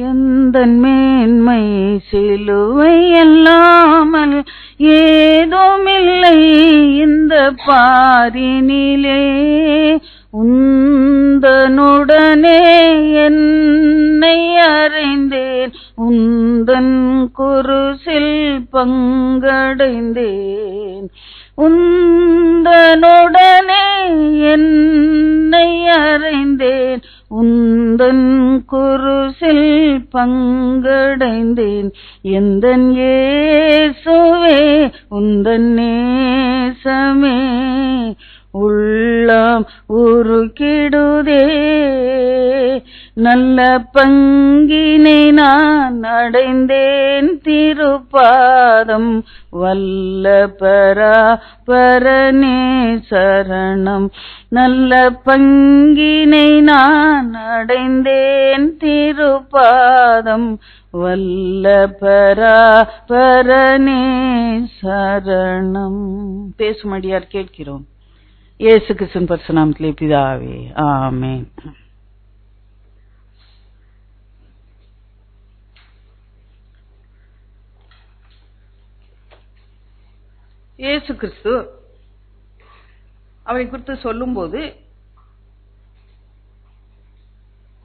எந்தன் மேன்மை சிலுவை அல்லாமல் ஏதுமில்லை இந்த பாரினிலே. உந்தனுடனே என்னை அறிந்தேன், உந்தன் குருசில் பங்கடைந்தேன். உந்தனுடனே என்னை அறிந்தேன், உந்தன் குருசில் பங்கடைந்தேன். எந்தன் இயேசுவே உந்தன் நேசமே உள்ளம் உருக்கிடுதே. நல்ல பங்கினை நான் அடைந்தேன் திருப்பாதம், வல்ல பராபரனே சரணம். நல்ல பங்கினை நான் அடைந்தேன் திருப்பாதம், வல்ல பராபரனே சரணம். பேசும்படியார் கேட்கிறோம். இயேசு கிறிஸ்துவின் பரிசுத்த நாமத்திலே பிதாவே, ஆமென். இயேசு கிறிஸ்து அவரை குறித்து சொல்லும்போது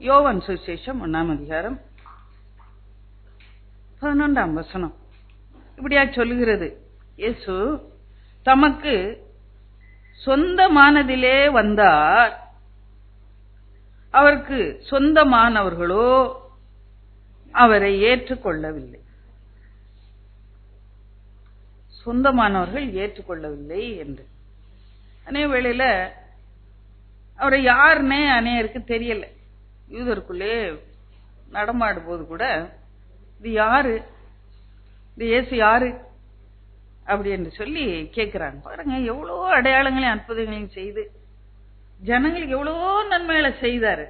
யோவான் சுவிசேஷம் 1ஆம் அதிகாரம் 11ஆம் வசனம் இப்படியா சொல்லுகிறது. இயேசு தமக்கு சொந்தமானதிலே வந்தார், அவருக்கு சொந்தமானவர்களோ அவரை ஏற்றுக்கொள்ளவில்லை. சொந்தமானவர்கள் ஏற்றுக்கொள்ளவில்லை என்று. அநேக வேளையில அவரை யாருன்னே அநேகருக்கு தெரியல. யூதருக்குள்ளே நடமாடும் போது கூட இது யாரு, இது இயேசு யாரு அப்படி என்று சொல்லி கேட்கிறாங்க. பாருங்க, எவ்வளோ அடையாளங்களையும் அற்புதங்களையும் செய்து ஜனங்களுக்கு எவ்வளவோ நன்மைகளை செய்தாரு.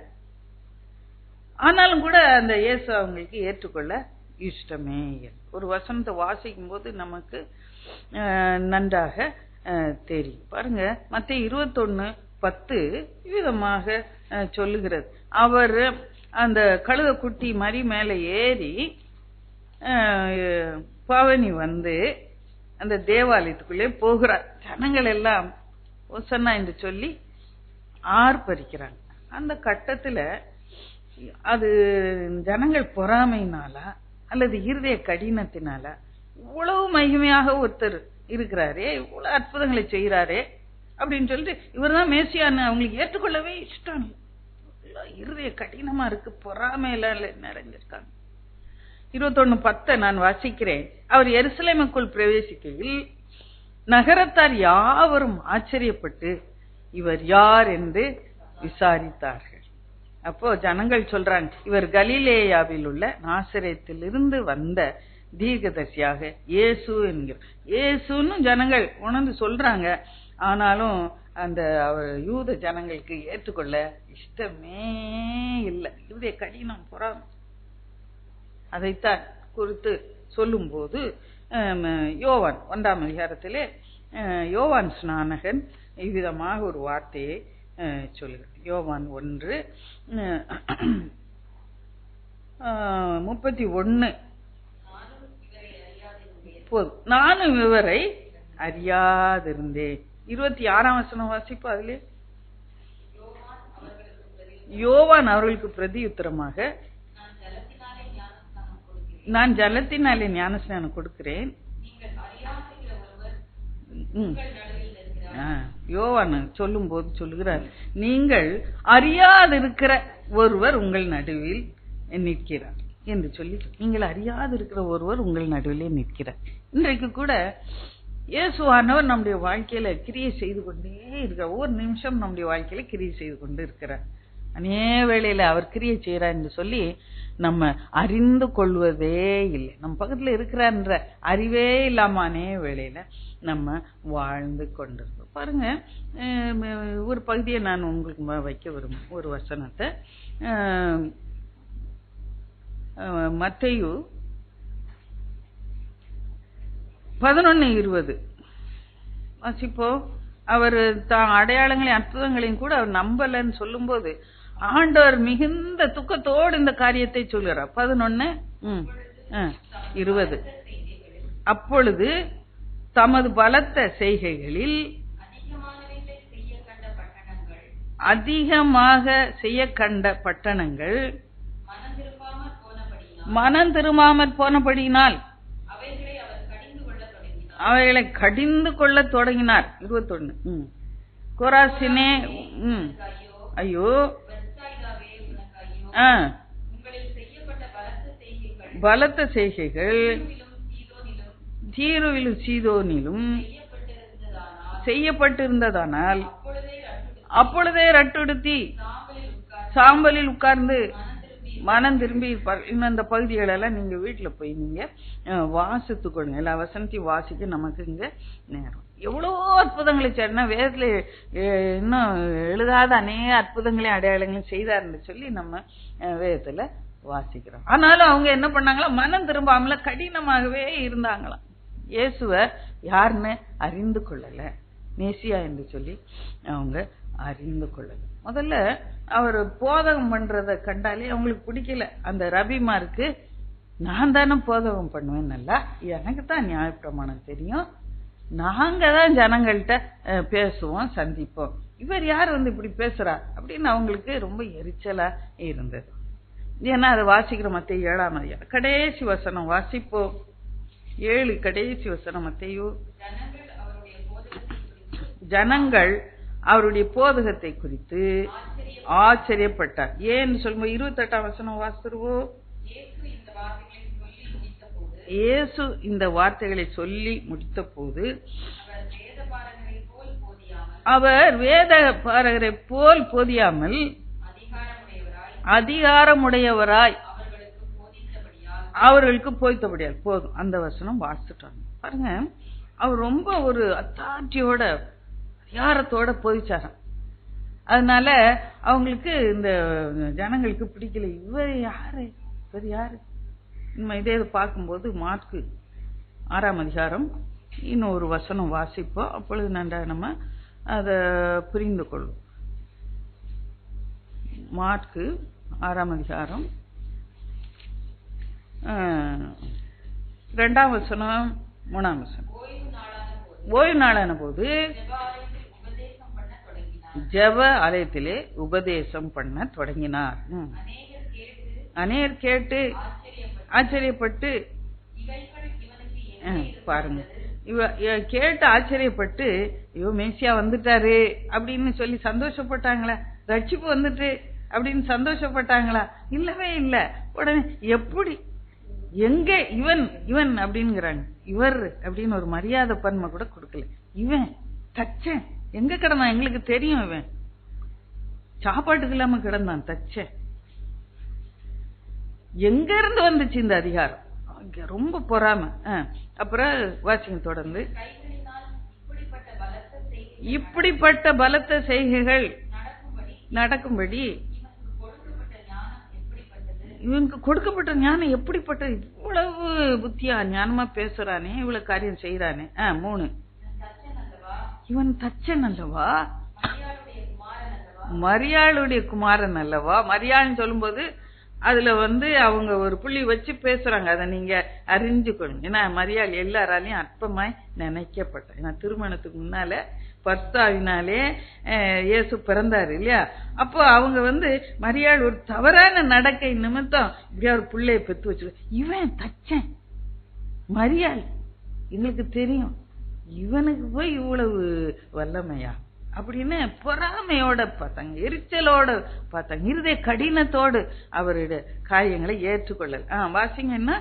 ஆனாலும் கூட அந்த இயேசு அவங்களுக்கு ஏற்றுக்கொள்ள இஷ்டமே. ஒரு வசனத்தை வாசிக்கும் போது நமக்கு நன்றாக தெரியும். பாருங்க, மத்தேயு 21:10 விதமாக சொல்லுகிறது. அவர் அந்த கழுத குட்டி மரி மேல ஏறி பவனி வந்து அந்த தேவாலயத்துக்குள்ளே போகிறார். ஜனங்கள் எல்லாம் ஓசன்னா என்று சொல்லி ஆர்ப்பரிக்கிறாங்க. அந்த கட்டத்துல அது ஜனங்கள் பொறாமையினாலா அல்லது இருதய கடினத்தினால இவ்வளவு மகிமையாக ஒருத்தர் இருக்கிறாரே, இவ்வளவு அற்புதங்களை செய்யறாரே அப்படின்னு சொல்லிட்டு இவர் தான் மேசியான்னு அவங்களுக்கு ஏற்றுக்கொள்ளவே இஷ்டம் இல்லை. இருதய கடினமா இருக்கு, பொறாமையில நிறைஞ்சிருக்காங்க. 21:10 நான் வாசிக்கிறேன். அவர் எருசலேமுக்குள் பிரவேசிக்கையில் நகரத்தார் யாவரும் ஆச்சரியப்பட்டு இவர் யார் என்று விசாரித்தார்கள். அப்போ ஜனங்கள் சொல்றாங்க, இவர் கலிலேயாவில் உள்ள நாசரேத்திலிருந்து வந்த தீர்க்கதரிசியாக இயேசு என்கிற. இயேசுன்னு ஜனங்கள் உணர்ந்து சொல்றாங்க. ஆனாலும் அந்த யூத ஜனங்களுக்கு ஏற்றுக்கொள்ள இஷ்டமே இல்லை. இருதய கடினம், பொறாமை. அதைத்தான் குறித்து சொல்லும் போது யோவான் 1ஆம் அதிகாரத்திலே யோவான் ஸ்நானகன் இவ்விதமாக ஒரு வார்த்தையை சொல்லுகிறார். யோவான் 1:31 நானும் இவரை அறியாதிருந்தேன். 26ஆம் வசனம் வாசிப்பு. அதிலே யோவான் அவர்களுக்கு பிரதியுத்தரமாக, நான் ஜலத்தினாலே ஞானஸ்நானம் கொடுக்கிறேன். யோவான் சொல்லும் போது சொல்லுகிறார், நீங்கள் அறியாதிருக்கிற ஒருவர் உங்கள் நடுவில் நிற்கிறார் என்று சொல்லி, நீங்கள் அறியாதிருக்கிற ஒருவர் உங்கள் நடுவிலே நிற்கிறார். இன்றைக்கு கூட இயேசுவானவர் நம்முடைய வாழ்க்கையில கிரியை செய்து கொண்டே இருக்கிறார். ஒவ்வொரு நிமிஷம் நம்முடைய வாழ்க்கையில கிரியை செய்து கொண்டு இருக்கிறார். அநேக வேளையில அவர் கிரியை செய்யறார் என்று சொல்லி நம்ம அறிந்து கொள்வதே இல்லை. நம்ம பக்கத்துல இருக்கிறார்ன்ற அறிவே இல்லாம அநேக வேளையில நம்ம வாழ்ந்து கொண்டிருக்கோம். பாருங்க, ஒரு பகுதியை நான் உங்களுக்கு வைக்க விரும்பும் ஒரு வசனத்தை. மத்தேயு 11:20 வாசிப்போ. அவர் தான் அடையாளங்களையும் அற்புதங்களையும் கூட அவர் நம்பலன்னு சொல்லும் போது ஆண்டவர் மிகுந்த துக்கத்தோடு இந்த காரியத்தை சொல்கிறார். 11:20. அப்பொழுது தமது பலத்த செய்கைகளில் அதிகமாக செய்ய கண்ட பட்டணங்கள் மனம் திரும்பாமற் போனபடியினால் அவைகளை கடிந்து கொள்ள தொடங்கினார். 21. கொராசினே, ஐயோ, பலத்த செய்கைகள் தீருவிலும் சீதோனிலும் செய்யப்பட்டிருந்ததானால் அப்பொழுதே ரட்டுடுத்தி சாம்பலில் உட்கார்ந்து மனம் திரும்பி இருப்பார். இன்னும் அந்த பகுதிகளெல்லாம் நீங்க வீட்டுல போய் நீங்க வாசித்து கொடுங்க. எல்லா வசனத்தையும் வாசிக்க நமக்கு இங்க நேரம். எவ்வளோ அற்புதங்களை சொன்னா வேதத்துல இன்னும் எழுதாத அநேக அற்புதங்களையும் அடையாளங்களையும் செய்தாருன்னு சொல்லி நம்ம வேதத்துல வாசிக்கிறோம். ஆனாலும் அவங்க என்ன பண்ணாங்களா, மனம் திரும்பாமல கடினமாகவே இருந்தாங்களாம். இயேசுவ யாருன்னு அறிந்து கொள்ளல, மேசியா என்று சொல்லி அவங்க அறிந்து கொள்ளல. முதல்ல அவர் போதகம் பண்றத கண்டாலே அவங்களுக்கு பிடிக்கல. அந்த ரபிமாருக்கு நான் தானே போதகம் பண்ணுவேன், நல்லா எனக்கு தான் நியாயப்பிரமாணம் தெரியும், நாங்க தான் ஜனங்கள்கிட்ட பேசுவோம் சந்திப்போம், இவர் யார் வந்து இப்படி பேசுறா அப்படின்னு அவங்களுக்கு ரொம்ப எரிச்சலா இருந்தது. ஏன்னா அதை வாசிக்கிற மத்தேயு 7ஆம் அதிகாரம் கடைசி வசனம் வாசிப்போம். 7 கடைசி வசனம் மத்தேயு. ஜனங்கள் அவருடைய போதகத்தை குறித்து ஆச்சரியப்பட்டார். ஏன்னு சொல்லும்போது 28ஆம் வசனம் வாசித்துருவோம். இயேசு இந்த வார்த்தைகளை சொல்லி முடித்த போது அவர் வேத பாரகரை போல் போதியாமல் அதிகாரமுடையவராய் அவர்களுக்கு போதித்தபடியால் போதும். அந்த வசனம் வாசிட்டாங்க பாருங்க. அவர் ரொம்ப ஒரு அத்தாட்சியோட அதிகாரத்தோட போதிச்சாராம். அதனால அவங்களுக்கு இந்த ஜனங்களுக்கு பிடிக்கல. இவர் யாரு, இவர் யாரு? நம்ம இதே பார்க்கும்போது மார்க்கு 6ஆம் அதிகாரம் இன்னொரு வசனம் வாசிப்போம். அப்பொழுது நன்றாக நம்ம அதை புரிந்து கொள்வோம். மார்க்கு 6ஆம் அதிகாரம் 2ஆம் வசனம் 3ஆம் வசனம். ஓய்வு நாளான போது ஜெப ஆலயத்திலே உபதேசம் பண்ண தொடங்கினார். அநேகர் கேட்டு ஆச்சரியப்பட்டு, பாருங்க, கேட்டு ஆச்சரியப்பட்டு ஐயோ மேசியா வந்துட்டாரு அப்படின்னு சொல்லி சந்தோஷப்பட்டாங்களா? ரட்சிப்பு வந்துட்டு அப்படின்னு சந்தோஷப்பட்டாங்களா? இல்லவே இல்ல. உடனே எப்படி, எங்க இவன் இவன் அப்படிங்கிறாங்க. இவர் அப்படின்னு ஒரு மரியாதை பன்மை கூட கொடுக்கல. இவன் தச்சன் எங்க கிடந்தான், எங்களுக்கு தெரியும், இவன் சாப்பாட்டுக்கு இல்லாம கிடந்தான் தச்சன். எங்க இருந்து வந்துச்சு இந்த அதிகாரம்? ரொம்ப பொறாம. அப்புறம் வாசிங்க தொடர்ந்து. இப்படிப்பட்ட பலத்த செய்கைகள் நடக்கும்படி இவனுக்கு கொடுக்கப்பட்ட ஞானம் எப்படிப்பட்ட, இவ்வளவு புத்தியா ஞானமா பேசுறானே, இவ்வளவு காரியம் செய்யறானே. 3 இவன் தச்சன் அல்லவா, மரியாளுடைய குமாரன் அல்லவா. மரியாள்னு சொல்லும் போது அதுல அவங்க ஒரு புள்ளி வச்சு பேசுறாங்க. அதை நீங்க அறிஞ்சுக்கணும். ஏன்னா மரியாள் எல்லாராலையும் அற்பமாய் நினைக்கப்பட்ட. ஏன்னா திருமணத்துக்கு முன்னால பர்த்தாவினாலே இயேசு பிறந்தாரு இல்லையா? அப்போ அவங்க மரியாள் ஒரு தவறான நடக்கை நிமித்தம் இப்படியா ஒரு பிள்ளைய பெத்து வச்சு, இவன் தச்சன் மரியாள் எங்களுக்கு தெரியும், இவனுக்கு போய் இவ்வளவு வல்லமையா அப்படின்னு பொறாமையோட பார்த்தாங்க, எரிச்சலோட பார்த்தாங்க, இருதய கடினத்தோடு அவருடைய காரியங்களை ஏற்றுக்கொள்ளல. வாசிங்க என்ன?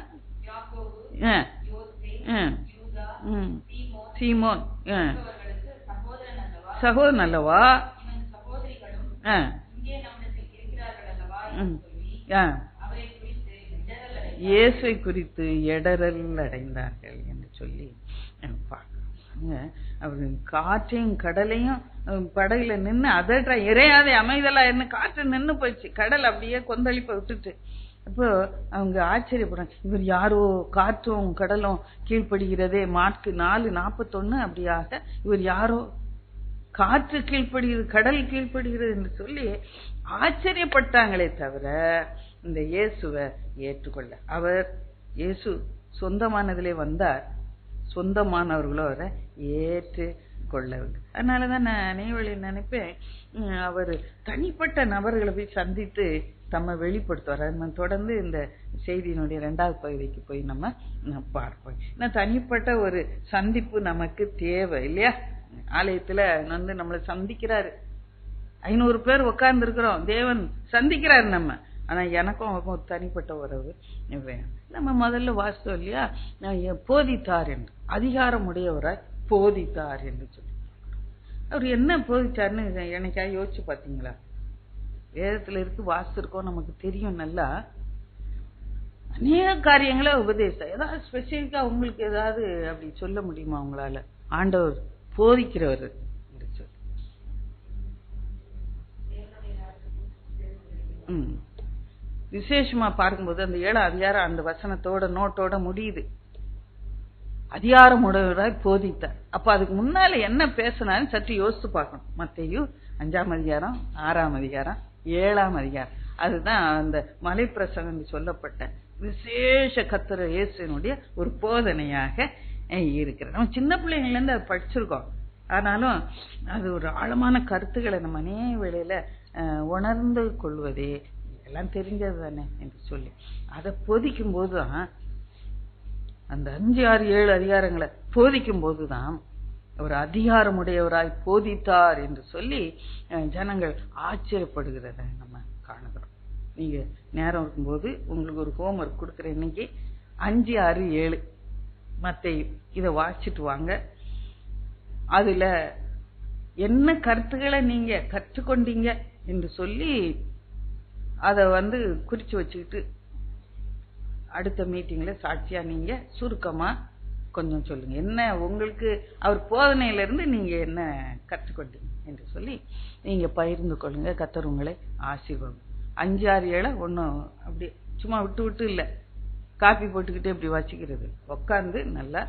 சீமோன் சகோதரன் அல்லவா, இயேசுவை குறித்து இடரல் அடைந்தார்கள் என்று சொல்லி அவரு காற்றையும் கடலையும் படகுல நின்று அதற்ற இறையாதே அமைதலா என்ன, காற்று நின்று போயிடுச்சு, கடல் அப்படியே கொந்தளிப்ப விட்டுட்டு. அப்போ அவங்க ஆச்சரியப்படுறாங்க, இவர் யாரோ, காற்றும் கடலும் கீழ்ப்படுகிறதே. மார்க்கு 4:41 அப்படியாக இவர் யாரோ காற்று கீழ்ப்படுகிறது, கடல் கீழ்ப்படுகிறது என்று சொல்லி ஆச்சரியப்பட்டாங்களே தவிர இந்த இயேசுவை ஏற்றுக்கொள்ள. இயேசு சொந்தமானதிலே வந்தார், சொந்தமானவர்களோ அவரை ஏற்றுக்கொள்ளவில்லை. அதனாலதான் நான் அனைவழி நினைப்பேன், அவர் தனிப்பட்ட நபர்களை போய் சந்தித்து தம்மை வெளிப்படுத்துவார். நம்ம தொடர்ந்து இந்த செய்தியினுடைய 2வது பகுதிக்கு போய் நம்ம பார்ப்போம். ஏன்னா தனிப்பட்ட ஒரு சந்திப்பு நமக்கு தேவை இல்லையா? ஆலயத்துல நம்மளை சந்திக்கிறாரு, 500 பேர் உட்கார்ந்து இருக்கிறோம், தேவன் சந்திக்கிறாரு நம்ம. ஆனா எனக்கும் அவருக்கும் ஒரு தனிப்பட்ட உறவு வேணும். நம்ம முதல்ல வாசித்தோம் இல்லையா, போதித்தார் என்று, அதிகாரம் உடையவராய் போதித்தார் என்று சொல்லி. அவர் என்ன போதிச்சாருன்னு எனக்கா யோசிச்சு பாத்தீங்களா? வேதத்துல இருக்கு, வாசிச்சிருக்கோம், நமக்கு தெரியும் நல்லா. அநேக காரியங்களை உபதேசம். ஏதாவது ஸ்பெசிபிக்கா உங்களுக்கு ஏதாவது அப்படி சொல்ல முடியுமா உங்களால? ஆண்டவர் போதிக்கிறவர் என்று சொல்லி. விசேஷமா பார்க்கும்போது அந்த 7ஆம் அதிகாரம் அந்த வசனத்தோட நோட்டோட முடியுது. அதிகாரம் உடையவராய் போதித்தார். அப்ப அதுக்கு முன்னால என்ன பேசினாலும் சற்று யோசித்து பார்க்கணும். மத்தேயு 5ஆம் அதிகாரம், 6ஆம் அதிகாரம், 7ஆம் அதிகாரம், அதுதான் அந்த மலை பிரசங்கம் சொல்லப்பட்ட விசேஷ கர்த்தர் இயேசுவினுடைய ஒரு போதனையாக இருக்கிறது. நம்ம சின்ன பிள்ளைங்கள்ல இருந்து அதை படிச்சிருக்கோம். ஆனாலும் அது ஒரு ஆழமான கருத்துக்களை நம்ம அநேக வேளையில உணர்ந்து கொள்வதே எல்லாம் தெரிஞ்சது தானே என்று சொல்லி அதை போதிக்கும் போதுதான், அந்த 5, 6, 7 அதிகாரங்களை போதிக்கும் போதுதான் ஒரு அதிகாரமுடையவராய் போதித்தார் என்று சொல்லி ஜனங்கள் ஆச்சரியப்படுகிறத நம்ம காணுகிறோம். நீங்க நேரம் இருக்கும்போது உங்களுக்கு ஒரு ஹோம்ஒர்க் கொடுக்குறேன். இன்னைக்கு 5, 6, 7 மத்தேயு இதை வாசிச்சுட்டு வாங்க. அதுல என்ன கருத்துக்களை நீங்க கற்றுக்கொண்டீங்க என்று சொல்லி அதை குறிச்சு வச்சுக்கிட்டு அடுத்த மீட்டிங்ல சாட்சியா நீங்க சுருக்கமா கொஞ்சம் சொல்லுங்க. என்ன உங்களுக்கு அவர் போதனையில இருந்து நீங்க என்ன கற்றுக்கொண்டீங்க என்று சொல்லி நீங்க பகிர்ந்து கொள்ளுங்க. கர்த்தர் உங்களை ஆசீர்வாதம். 5, 6, 7 ஒன்னும் அப்படி சும்மா விட்டு விட்டு இல்ல, காப்பி போட்டுக்கிட்டு இப்படி வச்சுக்கிறது. உட்கார்ந்து நல்லா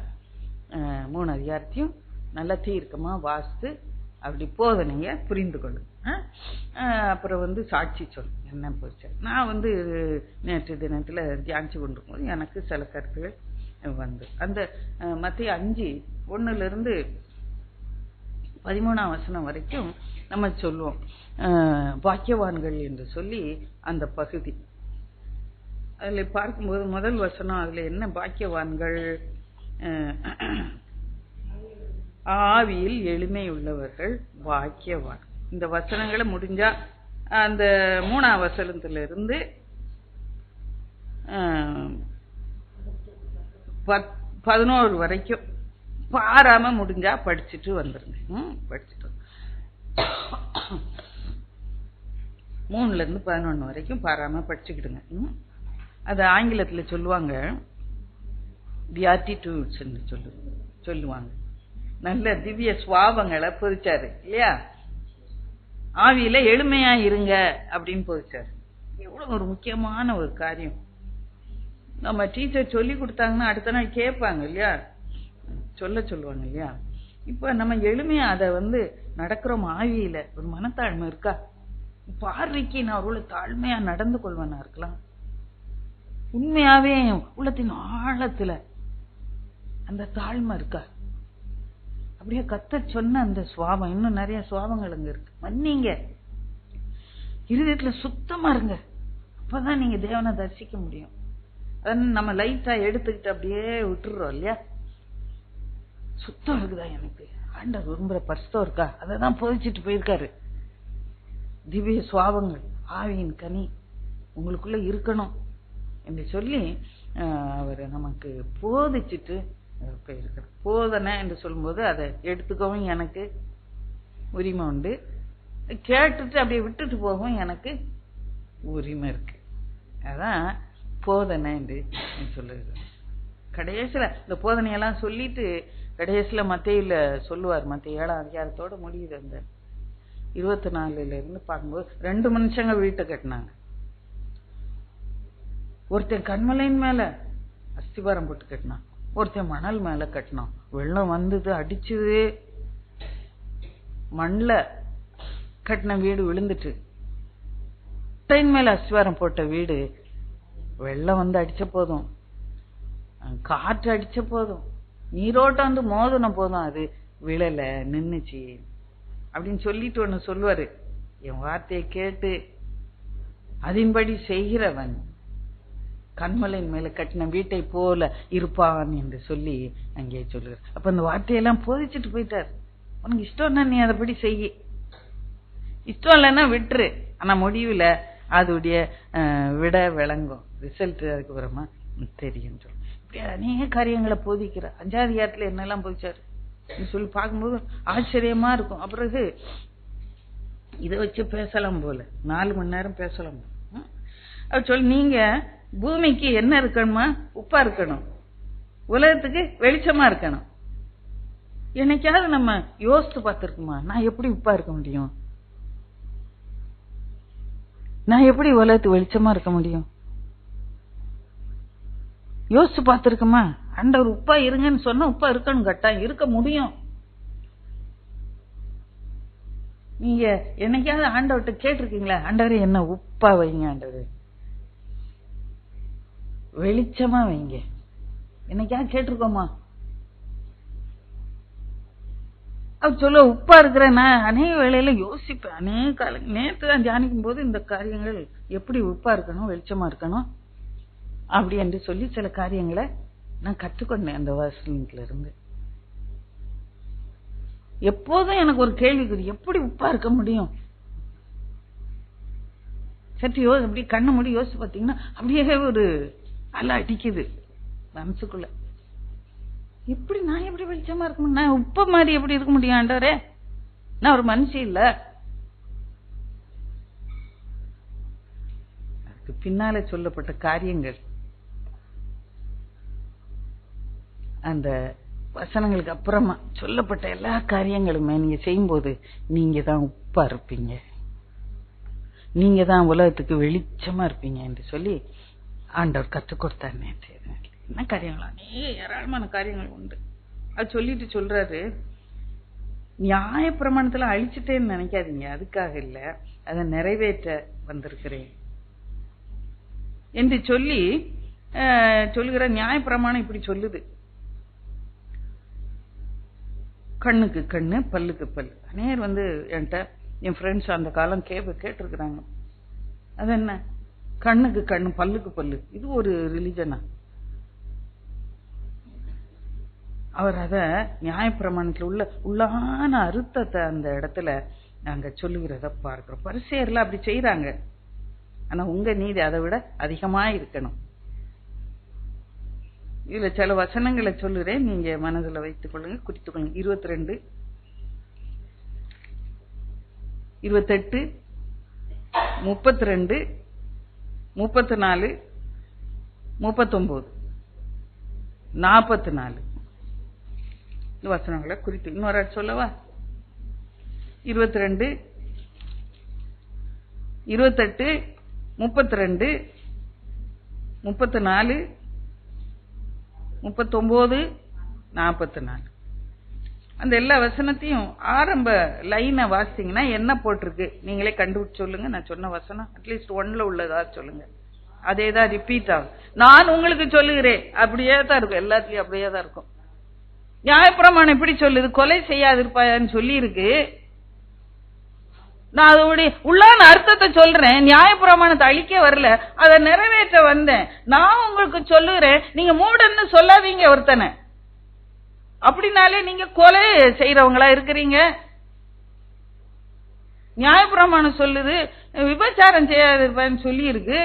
3 அதிகாரத்தையும் நல்லா தீர்க்கமா வாசித்து அப்படி போதனைய புரிந்து கொள்ளுங்க. அப்புறம் சாட்சி சொல்லு என்ன போச்சு. நான் நேற்று தினத்துல தியானிச்சு கொண்டிருக்கும் போது எனக்கு சில கருத்துகள் அந்த மத்தேயு 5:1 13ஆம் வசனம் வரைக்கும் நம்ம சொல்லுவோம் பாக்கியவான்கள் என்று சொல்லி அந்த பகுதி. அதுல பார்க்கும்போது முதல் வசனம் அதுல என்ன பாக்கியவான்கள், ஆவியில் எளிமை உள்ளவர்கள் பாக்கியவான். இந்த வசனங்களை முடிஞ்சா அந்த 3ஆம் வசனத்துல இருந்து 11 வரைக்கும் பாராம முடிஞ்சா படிச்சுட்டு வந்துருங்க. படிச்சுட்டு 3ல இருந்து 11 வரைக்கும் பாராம படிச்சுக்கிடுங்க. அது ஆங்கிலத்துல சொல்லுவாங்க beatitudes சொல்லுவாங்க. நல்ல திவ்ய சுவாபங்களை பொதிச்சாரு இல்லையா? ஆவியில எளிமையா இருங்க அப்படின்னு பொதிச்சாரு. எவ்வளவு ஒரு முக்கியமான ஒரு காரியம். நம்ம டீச்சர் சொல்லி கொடுத்தாங்கன்னா அடுத்த நாள் கேட்பாங்க இல்லையா, சொல்லுவாங்க இல்லையா. இப்ப நம்ம எளிமையா அதை நடக்கிறோம். ஆவியில ஒரு மனத்தாழ்மை இருக்கா? பார்வைக்கு நான் அவ்வளவு தாழ்மையா நடந்து கொள்வேனா இருக்கலாம். உண்மையாவே உள்ளத்தின் ஆழத்துல அந்த தாழ்மை இருக்கா? அப்படியே கர்த்தர் சொன்ன அந்த சுவாபம். இன்னும் நிறைய சுவாபங்கள் அங்க இருக்கு. மன்னிங்க, இருதயத்துல சுத்தமா இருங்க, அப்பதான் நீங்க தேவனை தரிசிக்க முடியும். அதான் நம்ம லைட்டா எடுத்துக்கிட்டு அப்படியே விட்டுறோம் இல்லையா. சுத்தம் இருக்குதா எனக்கு, ஆண்டவர் விரும்புற பரிசுத்தம் இருக்கா, அததான் போதிச்சுட்டு போயிருக்காரு. திவ்ய சுவாபங்கள், ஆவியின் கனி உங்களுக்குள்ள இருக்கணும் என்று சொல்லி அவர் நமக்கு போதிச்சுட்டு போயிருக்கார். போதனை என்று சொல்லும்போது அதை எடுத்துக்கவும் எனக்கு உரிமை உண்டு, கேட்டுட்டு அப்படியே விட்டுட்டு போகவும் எனக்கு உரிமை இருக்கு. அதான் போதனை என்று சொல்லுது. கடைசியில இந்த போதனையெல்லாம் சொல்லிட்டு கடைசியில மத்தேயுல சொல்லுவார். மத்தேயு 7ஆம் அதிகாரத்தோட முடியுது. அந்த 24ல இருந்து பார்க்கும்போது 2 மனுஷங்க வீட்டை கட்டினாங்க. ஒருத்தன் கண்மலையின் மேல அஸ்திபாரம் போட்டு கட்டினான், ஒருத்தன் மணல் மேல கட்டினான். வெள்ளம் வந்தது, அடிச்சுது, மண்ல கட்டின வீடு விழுந்துட்டு, மேல அஸ்திவாரம் போட்ட வீடு வெள்ளம் வந்து அடிச்ச போதும், காற்று அடிச்ச போதும், நீரோட்டம் வந்து மோதின போதும் அது விழல, நின்னுச்சு அப்படின்னு சொல்லிட்டு ஒண்ணு சொல்லுவாரு. என் வார்த்தையை கேட்டு அதன்படி செய்கிறவன் கண்மலையின் மேல கட்டின வீட்டை போல இருப்பான் என்று சொல்லி அங்கே சொல்லுவார். அப்ப அந்த வார்த்தையெல்லாம் போதிச்சுட்டு போயிட்டார். உனக்கு இஷ்டம்னா நீ அதைப்படி செய்ய, இஷ்டம் இல்லைன்னா விட்டுரு. ஆனா முடிவுல அதோடைய விட விளங்கும், ரிசல்ட் அதுக்கு அப்புறமா தெரியும். இப்படி அநேக காரியங்களை போதிக்கிற 5ஆம் அதிகாரத்துல என்னெல்லாம் போதிச்சாரு சொல்லி பார்க்கும்போது ஆச்சரியமா இருக்கும். அப்புறம் இதை வச்சு பேசலாம் போல, 4 மணி நேரம் பேசலாம். சொல்லி நீங்க பூமிக்கு என்ன இருக்கணுமா? உப்பா இருக்கணும், உலகத்துக்கு வெளிச்சமா இருக்கணும். என்னைக்காவது நம்ம யோசித்து பார்த்திருக்குமா, நான் எப்படி உப்பா இருக்க முடியும், நான் எப்படி உலகத்துக்கு வெளிச்சமா இருக்க முடியும்? யோசிச்சு பார்த்திருக்குமா? ஆண்டவர் உப்பா இருங்கன்னு சொன்னா உப்பா இருக்கணும், கட்டாயம் இருக்க முடியும். நீங்க என்னைக்காவது ஆண்டவர்கிட்ட கேட்டிருக்கீங்களா, ஆண்டவரே என்ன உப்பா வைங்க, ஆண்டவரே வெளிச்சமா வைங்க, என்னைக்காவது கேட்டிருக்கோமா? அவர் சொல்ல உப்பா இருக்கிற நான் அநேக வேளையில யோசிப்பேன். அநேக காலம் நேற்று தான் தியானிக்கும் போது இந்த காரியங்கள் எப்படி உப்பா இருக்கணும், வெளிச்சமா இருக்கணும் அப்படி என்று சொல்லி சில காரியங்களை நான் கற்றுக்கொண்டேன் அந்த வசனத்துல இருந்து. எப்போதும் எனக்கு ஒரு கேள்விக்குறி, எப்படி உப்பா இருக்க முடியும்? சற்று அப்படி கண்ணு மூடி யோசிச்சு பார்த்தீங்கன்னா அப்படியே ஒரு அலை அடிக்குது மனசுக்குள்ள. இப்படி நான் எப்படி வெளிச்சமா இருக்க முடியும்? நான் உப்ப மாதிரி எப்படி இருக்க முடியும் ஆண்டவரே? நான் ஒரு மனுஷி இல்ல. அதுக்கு பின்னால சொல்லப்பட்ட காரியங்கள், அந்த வசனங்களுக்கு அப்புறமா சொல்லப்பட்ட எல்லா காரியங்களுமே நீங்க செய்யும்போது நீங்க தான் உப்பா இருப்பீங்க, நீங்க தான் உலகத்துக்கு வெளிச்சமா இருப்பீங்க என்று சொல்லி ஆண்டவர் கற்றுக் கொடுத்தார். நேற்று என்ன காரியங்களா, ஏராளமான காரியங்கள் உண்டு. அது சொல்லிட்டு சொல்றாரு, நியாய பிரமாணத்துல அழிச்சிட்டேன்னு நினைக்காதீங்க, அதுக்காக இல்ல, அதை நிறைவேற்ற வந்திருக்கிறேன் என்று சொல்லி சொல்லுகிற. நியாய பிரமாணம் இப்படி சொல்லுது, கண்ணுக்கு கண்ணு பல்லுக்கு பல்லு. நேர் வந்து என்கிட்ட என் ஃப்ரெண்ட்ஸ் அந்த காலம் கேட்டிருக்கிறாங்க, அது என்ன கண்ணுக்கு கண்ணு பல்லுக்கு பல்லு, இது ஒரு ரிலிஜனா? அவர் அத நியாயப்பிரமாணத்துல உள்ளான அர்த்தத்தை அந்த இடத்துல நாங்க சொல்லுகிறத பார்க்கிறோம். பரிசேயர்ல அப்படி செய்யறாங்க, ஆனா உங்க நீதி அதை விட அதிகமா இருக்கணும். இதுல சில வசனங்களை சொல்லுறேன், நீங்க மனதுல வைத்துக் கொள்ளுங்க, குறித்துக் கொள்ளுங்க. 22, 28, 32, 34, 39, 44 வசனங்களை குறித்து இன்னொரு சொல்லவா? 22, 28, 32, 34, 39, 44 அந்த எல்லா வசனத்தையும் ஆரம்ப லைனை வாசிங்கன்னா என்ன போட்டிருக்கு நீங்களே கண்டுபிடிச்சு சொல்லுங்க. நான் சொன்ன வசனம் அட்லீஸ்ட் 1ல உள்ளதா சொல்லுங்க. அதேதான் ரிப்பீட் ஆகும். நான் உங்களுக்கு சொல்லுகிறேன், அப்படியே தான் இருக்கும், எல்லாத்துலயும் அப்படியே தான் இருக்கும். நியாயப்பிரமாணம் எப்படி சொல்லுது? கொலை செய்யாதிருப்பாயான்னு சொல்லி இருக்கு. நான் அதோடைய உள்ளான அர்த்தத்தை சொல்றேன், நியாயப்பிரமாணத்தை அழிக்க வரல, அதை நிறைவேற்ற வந்தேன். நான் உங்களுக்கு சொல்லுகிறேன், நீங்க மூடன்னு சொல்லாதீங்க ஒருத்தனை, அப்படின்னாலே நீங்க கொலை செய்யறவங்களா இருக்கிறீங்க. நியாயப்பிரமாணம் சொல்லுது விபச்சாரம் செய்யாதிருப்பான்னு சொல்லி இருக்கு.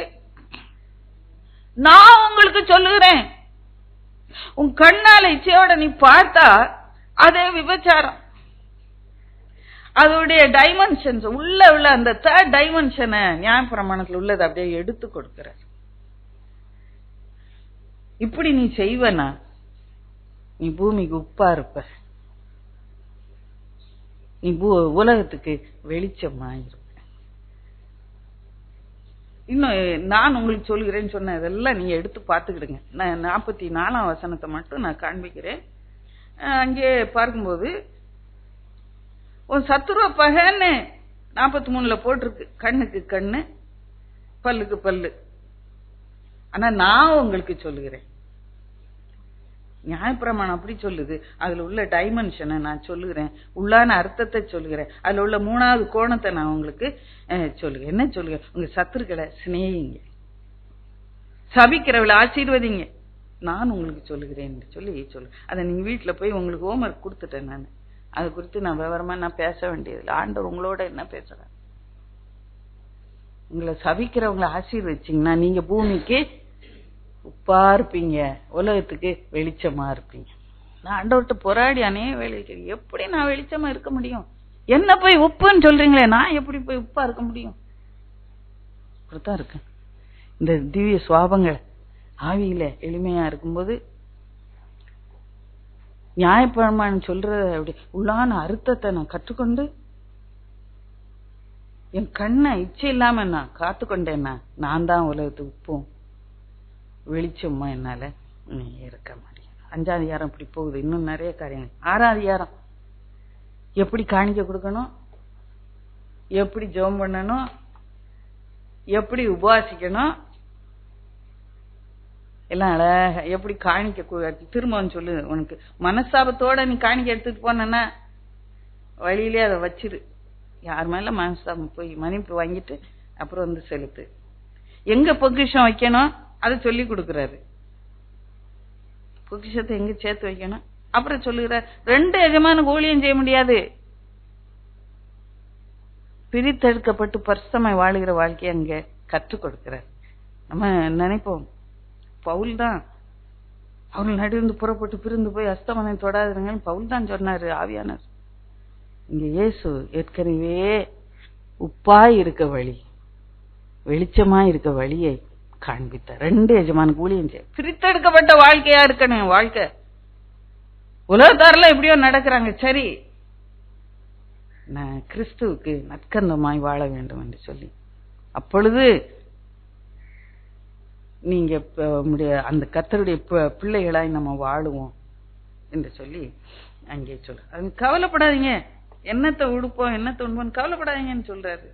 நான் உங்களுக்கு சொல்லுகிறேன், உன் கண்ணால இச்சையோட நீ பார்த்தா அதே விபச்சாரம். அதோடைய டைமென்ஷன்ஸ் உள்ள அந்த 3rd டைமென்ஷனை நியாயப்பிரமாணத்தில் உள்ளது அப்படியே எடுத்து கொடுக்கிற. இப்படி நீ செய்வனா நீ பூமிக்கு உப்பா இருப்ப, நீ உலகத்துக்கு வெளிச்சமா இருப்ப. இன்னும் நான் உங்களுக்கு சொல்லுகிறேன்னு சொன்ன இதெல்லாம் நீங்க எடுத்து பார்த்துக்கிடுங்க. நான் 44ஆம் வசனத்தை மட்டும் நான் காண்பிக்கிறேன். அங்கே பார்க்கும்போது உன் சத்துருவ பகன்னு 43 போட்டிருக்கு. கண்ணுக்கு கண்ணு, பல்லுக்கு பல்லு. ஆனா நான் உங்களுக்கு சொல்லுகிறேன், நியாயப்பிரமாணம் அப்படி சொல்லுது. அதுல உள்ள டைமென்ஷனை நான் சொல்லுகிறேன், உள்ளான அர்த்தத்தை சொல்லுகிறேன், அதுல உள்ள 3வது கோணத்தை நான் உங்களுக்கு சொல்லுகிறேன். என்ன சொல்லுகிறேன்? உங்க சத்துருக்களை சிநேகிங்க, சபிக்கிறவளை ஆசீர்வதிங்க, நான் உங்களுக்கு சொல்லுகிறேன் சொல்லி சொல்லு. அதை நீங்க வீட்டுல போய் உங்களுக்கு ஹோம்ஒர்க் கொடுத்துட்டேன். நான் அது குறித்து நான் விவரமா நான் பேச வேண்டியதில்லை. ஆண்டவர் உங்களோட என்ன பேசுறேன்? உங்களை சபிக்கிறவங்களை ஆசீர்வதிச்சீங்கன்னா நீங்க பூமிக்கு உப்பா இருப்பீங்க, உலகத்துக்கு வெளிச்சமா இருப்பீங்க. நான் ஆண்டவர்கிட்ட போராடி அநேக வேலை, எப்படி நான் வெளிச்சமா இருக்க முடியும்? என்ன போய் உப்புன்னு சொல்றீங்களே, நான் எப்படி போய் உப்பா இருக்க முடியும்? அப்படித்தான் இருக்கு. இந்த திவ்ய சுவாபங்கள் ஆவியில எளிமையா இருக்கும்போது நியாயப்பிரமாணம் சொல்ற அப்படி உள்ளான அர்த்தத்தை நான் கற்றுக்கொண்டு என் கண்ணை இச்சை இல்லாம நான் காத்துக்கொண்டேன்னா நான் தான் உலகத்துக்கு உப்பும் வெளிச்சமா என்னால இருக்க முடியும். 5வது அதிகாரம் இப்படி போகுது. இன்னும் நிறைய காரியங்கள். 6வது அதிகாரம் எப்படி காணிக்க கொடுக்கணும், எப்படி ஜெபம் பண்ணணும், எப்படி உபவாசிக்கணும், எல்லாம் அழகா எப்படி காணிக்க திரும்பவும் சொல்லு. உனக்கு மனஸ்தாபத்தோட நீ காணிக்க எடுத்துட்டு போனா வழியிலே அதை வச்சிரு. யார் மேல மனஸ்தாபம் போய் மன்னிப்பு வாங்கிட்டு அப்புறம் வந்து செலுத்து. எங்க பொக்கிஷம் வைக்கணும் அதை சொல்லி கொடுக்கிறாரு. பொக்கிஷத்தை எங்க சேர்த்து வைக்கணும் அப்புறம் சொல்லுகிறார். 2 எஜமானுக்கு ஊழியம் செய்ய முடியாது. பிரித்தெடுக்கப்பட்டு பரிசுத்தமாய் வாழுகிற வாழ்க்கையை அங்க கற்றுக் கொடுக்கிறார். நம்ம நினைப்போம் பவுல் தான் அவர்கள் நடுந்து புறப்பட்டு பிரிந்து போய் அஸ்தமனை தொடாதுங்க பவுல் தான் சொன்னாரு. ஆவியானார் இங்க இயேசு ஏற்கனவே உப்பாய் இருக்க வழி, வெளிச்சமாய் இருக்க வழியை காண்பித்தார். 2 எஜமானுக்கு ஊழியம் செய்ய பிரித்தெடுக்கப்பட்ட வாழ்க்கையா இருக்கணும். வாழ்க்கை உலகத்தாரெல்லாம் எப்படியோ நடக்கிறாங்க, சரி நான் கிறிஸ்துவுக்கு நற்கந்தமாய் வாழ வேண்டும் என்று சொல்லி அப்பொழுது நீங்க அந்த கர்த்தருடைய பிள்ளைகளாய் நம்ம வாழுவோம் என்று சொல்லி அங்கே சொல்ற. அது கவலைப்படாதீங்க, என்னத்தை உடுப்போம் என்னத்தை உண்போம் கவலைப்படாதீங்கன்னு சொல்றாரு.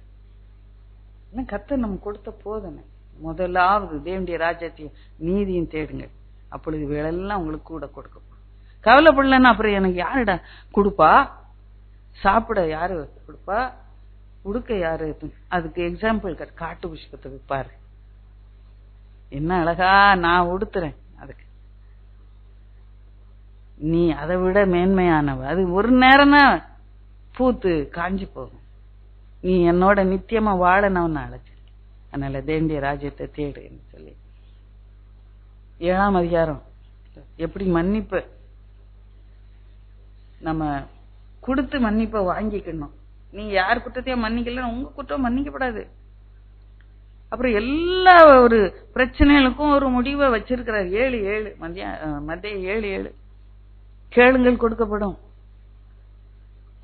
கர்த்தர் நம்ம கொடுத்த போதனை. முதலாவது தேவனுடைய ராஜ்யத்தையும் நீதியும் தேடுங்க, அப்பொழுது இவையெல்லாம் உங்களுக்கு கூட கொடுக்கும். கவலைப்படலன்னா அப்புறம் எனக்கு யாருடா கொடுப்பா, சாப்பிட யாரு கொடுப்பா, உடுக்க யாரு? அதுக்கு எக்ஸாம்பிள் காட்டு புஷ்பத்தை பாரு, என்ன அழகா நான் உடுத்துறேன், அதுக்கு நீ அதை விட மேன்மையானவ. அது ஒரு நேரம் தான் பூத்து காஞ்சி போகும். நீ என்னோட நித்தியமா வாழனவன்னு அழைச்ச. அதனால தேவனுடைய ராஜ்யத்தை தேடுன்னு சொல்லி 7ஆம் அதிகாரம் எப்படி மன்னிப்பு நம்ம கொடுத்து மன்னிப்பை வாங்கிக்கணும். நீங்க யார் குற்றத்தையும் மன்னிக்கல, உங்க குற்றம் மன்னிக்கப்படாது. அப்புறம் எல்லா ஒரு பிரச்சனைகளுக்கும் ஒரு முடிவை வச்சிருக்கிறார். 7:7 மத்திய 7:7 கேளுங்கள் கொடுக்கப்படும்,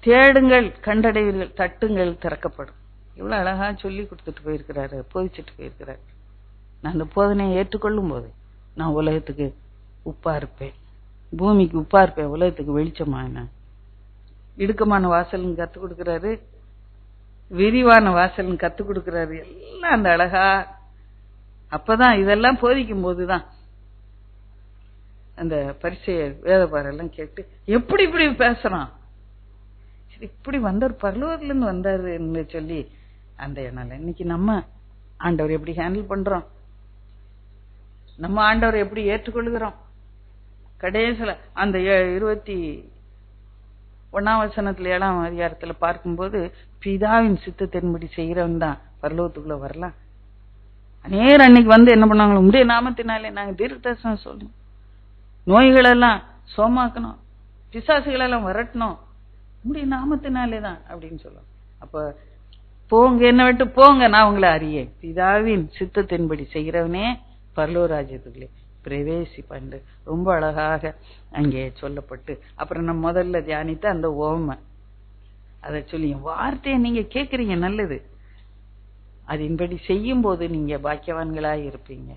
தேடுங்கள் கண்டடைவீர்கள், தட்டுங்கள் திறக்கப்படும். இவ்வளவு அழகா சொல்லி கொடுத்துட்டு போயிருக்கிறாரு, போதிச்சுட்டு போயிருக்கிறாரு. நான் அந்த போதனையை ஏற்றுக்கொள்ளும் போது நான் உலகத்துக்கு உப்பா இருப்பேன், பூமிக்கு உப்பா இருப்பேன், உலகத்துக்கு வெளிச்சமான இடுக்கமான வாசல்னு கத்து கொடுக்கிறாரு, விரிவான வாசல்னு கத்து கொடுக்கிறாரு. எல்லாம் அந்த அழகா அப்பதான் இதெல்லாம் போதிக்கும் போதுதான் அந்த பரிசேயர் வேதபாரெல்லாம் கேட்டு எப்படி இப்படி பேசுறான், இப்படி வந்தார் பரலோகத்துல இருந்து வந்தாருன்னு சொல்லி அந்த எண்ணம். இன்னைக்கு நம்ம ஆண்டவர் எப்படி ஹேண்டில் பண்றோம், நம்ம ஆண்டவர் எப்படி ஏற்றுக்கொள்கிறோம்? கடைசியில அந்த 21ஆம் வசனத்துல 7ஆம் அதிகாரத்துல பார்க்கும்போது பிதாவின் சித்தத்தின்படி செய்யறவன் தான் பரலோகத்துக்குள்ள வரலாம். அநேகர் அன்னைக்கு வந்து என்ன பண்ணாங்களோ, உடைய நாமத்தினாலே நாங்க தீர்க்கதரிசனம் சொல்லணும், நோய்களெல்லாம் சோமாக்கணும், பிசாசுகளெல்லாம் விரட்டணும், உடைய நாமத்தினாலே தான் அப்படின்னு சொல்லுவோம். அப்ப போங்க, என்ன விட்டு போங்க, நான் உங்களை அறியேன், பிதாவின் சித்தத்தின்படி செய்கிறவனே பரலோக ராஜ்யத்துக்குள்ளே பிரவேசிப்பாண்டு ரொம்ப அழகாக அங்கே சொல்லப்பட்டு, அப்புறம் நம்ம முதல்ல தியானித்த அந்த ஓமை அதை சொல்லி வார்த்தையை நீங்க கேட்கறீங்க, நல்லது, அதன்படி செய்யும் போது நீங்க பாக்கியவான்களாய் இருப்பீங்க,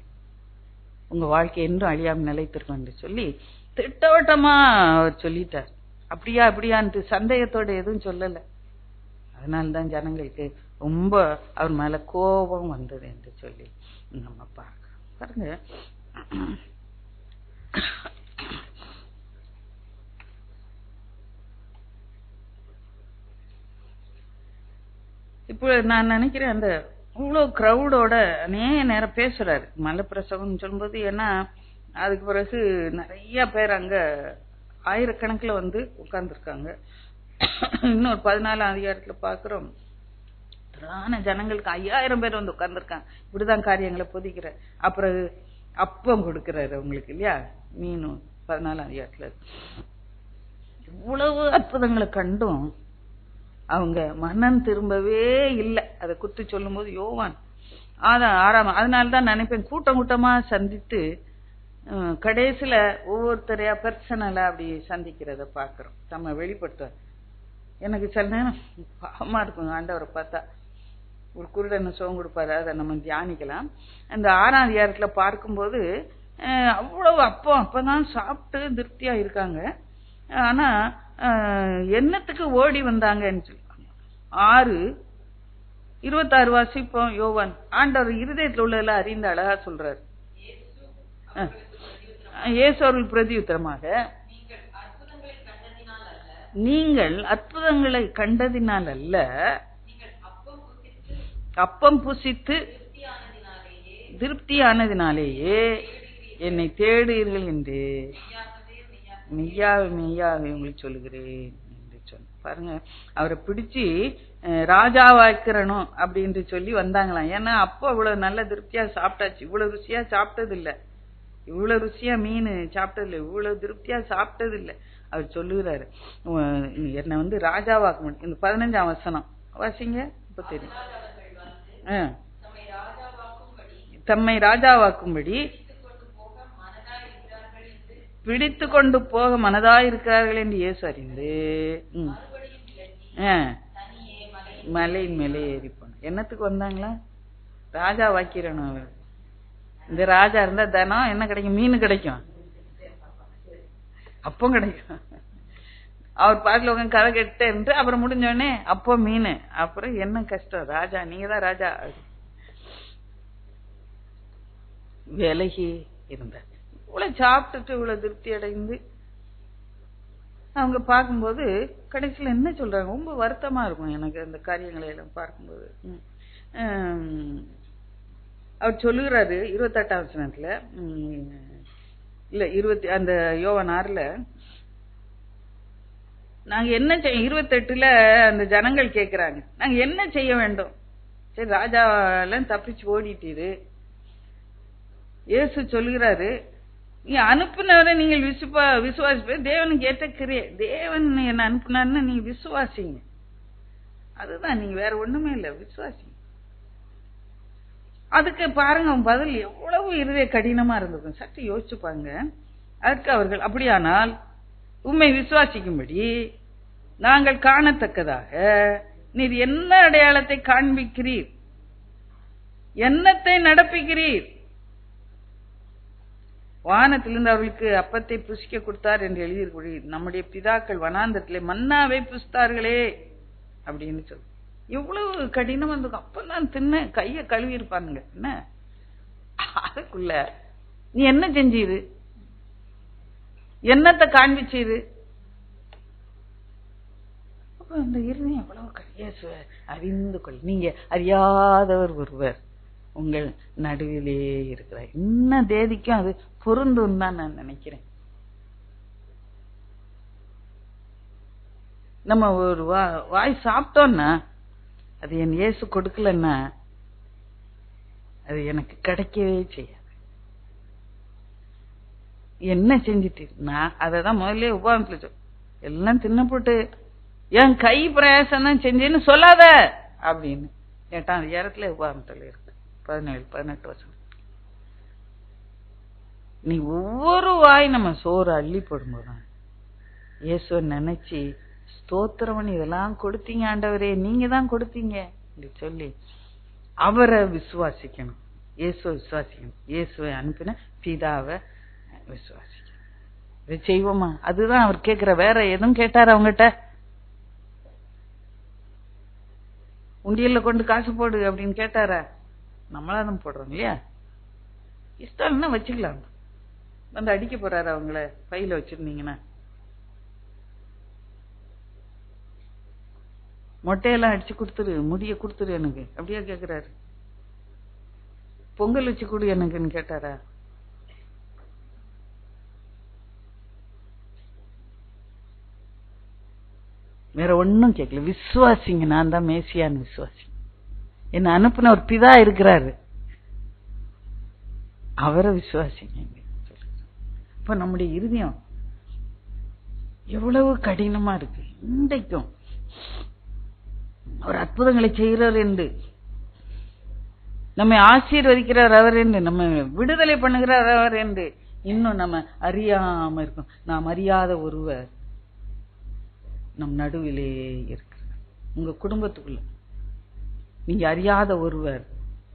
உங்க வாழ்க்கை என்றும் அழியாம நிலைத்திருக்கும் என்று சொல்லி திட்டவட்டமா அவர் சொல்லிட்டார். அப்படியா அப்படியான்ட்டு சந்தேகத்தோட எதுவும் சொல்லல. அதனால்தான் ஜனங்களுக்கு ரொம்ப அவர் மேல கோபம் வந்தது என்று சொல்லி நம்ம பாருங்க. இப்போ நான் நினைக்கிறேன் அந்த இவ்வளவு கிரௌடோட நேரம் பேசுறாரு மலை பிரசவம் சொல்லும்போது. ஏன்னா அதுக்கு பிறகு நிறைய பேர் அங்க ஆயிரக்கணக்கில் வந்து உட்கார்ந்துருக்காங்க. இன்னொரு 14 அதிகாரத்துல பாக்குறோம், ஜனங்களுக்கு 5000 பேர் வந்து உட்கார்ந்துருக்காங்க. இப்படிதான் காரியங்களை பொதிக்கிற. அப்புறம் அப்பம் கொடுக்கிறாரு அவங்களுக்கு இல்லையா, மீனும் 14 அதிகாரத்துல. இவ்வளவு அற்புதங்களை கண்டும் அவங்க மனம் திரும்பவே இல்லை. அதை குத்து சொல்லும் போது யோவான் அதனாலதான் நினைப்பேன், கூட்டம் கூட்டமா சந்தித்து கடைசியில ஒவ்வொருத்தரையா பர்சனலா அப்படி சந்திக்கிறத பாக்குறோம். நம்ம வெளிப்படுத்த எனக்கு சில நேரம் பாவமா இருக்கும். ஆண்டவரை பார்த்தா ஒரு குருடனை சுகம் கொடுப்பாரு, அதை நம்ம தியானிக்கலாம். அந்த 6ஆம் அதிகாரத்துல பார்க்கும்போது அவ்வளவு அப்பதான் சாப்பிட்டு திருப்தியா இருக்காங்க. ஆனா என்னத்துக்கு ஓடி வந்தாங்கன்னு சொல்லுவாங்க. 6:26 வாசிப்போம். யோவான் ஆண்டவர் இருதயத்தில் உள்ளதெல்லாம் அறிந்த அழகா சொல்றாரு. இயேசு அவர்கள் பிரதியுத்தரமாக, நீங்கள் அற்புதங்களை கண்டதினால் அல்ல, அப்பம் புசித்து திருப்தியானதினாலேயே என்னை தேடுகிறீர்கள் என்று மெய்யாவே மெய்யாவே உங்களுக்கு சொல்லுகிறேன் என்று சொன்ன. பாருங்க, அவரை பிடிச்சி ராஜாவாக்கிறணும் அப்படின்னு சொல்லி வந்தாங்களாம். ஏன்னா அப்போ இவ்வளவு நல்ல திருப்தியா சாப்பிட்டாச்சு. இவ்வளவு ருசியா சாப்பிட்டது இல்ல, இவ்வளவு ருசியா மீன் சாப்பிட்டது இல்லை, இவ்வளவு திருப்தியா சாப்பிட்டது இல்லை. அவர் சொல்லுகிறாரு, என்னை வந்து ராஜாவாக்க முடியும். இந்த 15ஆம் வசனம் வாசிங்க. இப்ப தெரியும், தம்மை ராஜாவாக்கும்படி பிடித்து கொண்டு போக மனதாயிருக்கிறார்கள் என்று இயேசு அறிந்து மலையின் மேலே ஏறி போன. என்னத்துக்கு வந்தாங்களா? ராஜா வாக்கிறணும். அவர் இந்த ராஜா இருந்தா தினம் என்ன கிடைக்கும்? மீன் கிடைக்கும், அப்பம் கிடைக்கும். அவர் பாட்டுல உங்க கதை கெட்ட இருந்து அப்புறம் முடிஞ்சோடனே அப்போ மீன். அப்புறம் என்ன கஷ்டம்? ராஜா, நீங்க தான் ராஜா. விலகி இருந்தார். இவ்வளவு சாப்பிட்டுட்டு இவ்வளவு திருப்தி அடைந்து அவங்க பார்க்கும்போது கடைசியில என்ன சொல்றாங்க? ரொம்ப வருத்தமா இருக்கும் எனக்கு அந்த காரியங்களை எல்லாம் பார்க்கும்போது. அவர் சொல்லுகிறாரு 28ஆம் வசனத்துல, இல்ல 20 அந்த யோவான் 6ல, நாங்க என்ன செய்ய 28ல அந்த ஜனங்கள் கேட்கிறாங்க, நாங்க என்ன செய்ய வேண்டும்? சரி, ராஜாவெல்லாம் தப்பிச்சு ஓடிட்டீரு. இயேசு சொல்லுகிறாரு, நீ அனுப்புனவரை நீங்கள் விசுவாசிப்ப தேவனுக்கு ஏற்ற கிரியை. தேவன் என்ன அனுப்புனார்னு நீங்க விசுவாசிங்க. அதுதான், நீங்க வேற ஒண்ணுமே இல்ல, விசுவாசிங்க. அதுக்கு பாருங்க பதில் எவ்வளவு இருதய கடினமா இருந்திருக்கும். சற்று யோசிச்சுப்பாங்க. அதற்கு அவர்கள், அப்படியானால் உம்மை விசுவாசிக்கும்படி நாங்கள் காணத்தக்கதாக நீர் என்ன அடையாளத்தை காண்பிக்கிறீர், என்னத்தை நடப்பிக்கிறீர்? வானத்திலிருந்து அவர்களுக்கு அப்பத்தை புசிக்க கொடுத்தார் என்று எழுதியிருக்க, நம்முடைய பிதாக்கள் வனாந்தரத்திலே மன்னாவை புசித்தார்களே அப்படின்னு சொல்லு. எவ்வளவு கடினம் வந்திருக்கும். அப்பதான் தின்ன கைய கழுவி இருப்பானுங்க. என்ன அதுக்குள்ள நீ என்ன செஞ்சீரு, என்னத்தை காண்பிச்சீரு? அந்த இருதயம் எவ்வளவு கடியாசு அறிந்து கொள். நீங்க அறியாதவர் ஒருவர் உங்கள் நடுவிலே இருக்கிறார். என்ன தேதிக்கும் அது பொருந்தும் தான் நான் நினைக்கிறேன். நம்ம ஒரு வாய் சாப்பிட்டோம்னா அது என் இயேசு கொடுக்கலன்னா அது எனக்கு கிடைக்கவே செய்யாது. என்ன செஞ்சுட்டு நான் அததான் முதல்ல உபவாசத்துல எல்லாம் தின்ன போட்டு என் கை பிரயாசம் தான் செஞ்சேன்னு சொல்லாத அப்படின்னு 8ஆம் அதிகாரத்துல உபவாசத்துல இருக்கு. 17-18 வருஷம். நீ ஒவ்வொரு வாய் நம்ம சோறு அள்ளி போடும்போதுதான் இயேசுவை நினைச்சு ஸ்தோத்திரம், இதெல்லாம் கொடுத்தீங்க ஆண்டவரே, நீங்க தான் கொடுத்தீங்க சொல்லி அவரை விசுவாசிக்கணும். இயேசுவை விசுவாசிக்கணும். இயேசுவை அனுப்பின பிதாவை விசுவாசிக்கணும். இதை செய்வோமா? அதுதான் அவர் கேட்கிற. வேற எதுவும் கேட்டார் அவங்ககிட்ட? உண்டியல்ல கொண்டு காசு போடு அப்படின்னு கேட்டாரா? நம்மளாதான் போடுறோம் இல்லையா? இஷ்டம்னா வச்சுக்கலாம். வந்து அடிக்க போறாரு அவங்கள பையில வச்சிருந்தீங்கன்னா? மொட்டையெல்லாம் அடிச்சு கொடுத்துரு, முடிய கொடுத்துரு எனக்கு அப்படியா கேக்குறாரு? பொங்கல் வச்சு கொடு எனக்குன்னு கேட்டாரா? வேற ஒன்னும் கேட்கல. விசுவாசிங்க, நான் தான் மேசியான்னு விசுவாசி. என்ன அனுப்புன ஒரு பிதா இருக்கிறாரு, அவரை விசுவாசிங்க. இப்ப நம்முடைய இருதயம் எவ்வளவு கடினமா இருக்கு. இன்றைக்கும் அவர் அற்புதங்களை செய்கிறார் என்று, நம்மை ஆசீர்வதிக்கிறார் அவர் என்று, நம்ம விடுதலை பண்ணுகிறார் அவர் என்று இன்னும் நம்ம அறியாம இருக்கோம். நாம் அறியாத ஒருவர் நம் நடுவிலே இருக்கிறார். உங்க குடும்பத்துக்குள்ள நீங்க அறியாத ஒருவர்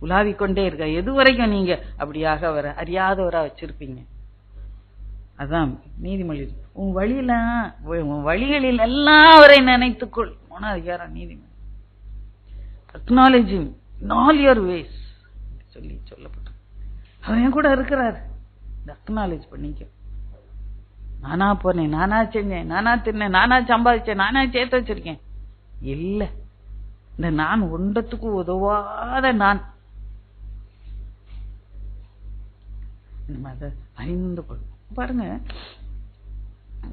உலாவிக்கொண்டே இருக்க. எது வரைக்கும் நீங்க அப்படியாக அவரை அறியாதவரா வச்சிருப்பீங்க? அதான் நீதிமொழி, உன் வழிகளில் எல்லாம் அவரை நினைத்துக்கொள். 3 அதிகாரம் நீதிமொழி. acknowledge him in all your ways சொல்லி சொல்லப்பட்ட அவர் என் கூட இருக்கிறார். அக்னாலேஜ் பண்ணிக்க. நானா போனேன், நானா செஞ்சேன், நானா தின்னேன், நானா சம்பாதிச்சேன், நானா சேர்த்து வச்சிருக்கேன் இல்ல. இந்த நான் ஒன்றத்துக்கு உதவாத நான். நம்ம அதை அறிந்து கொள்ளும். பாருங்க,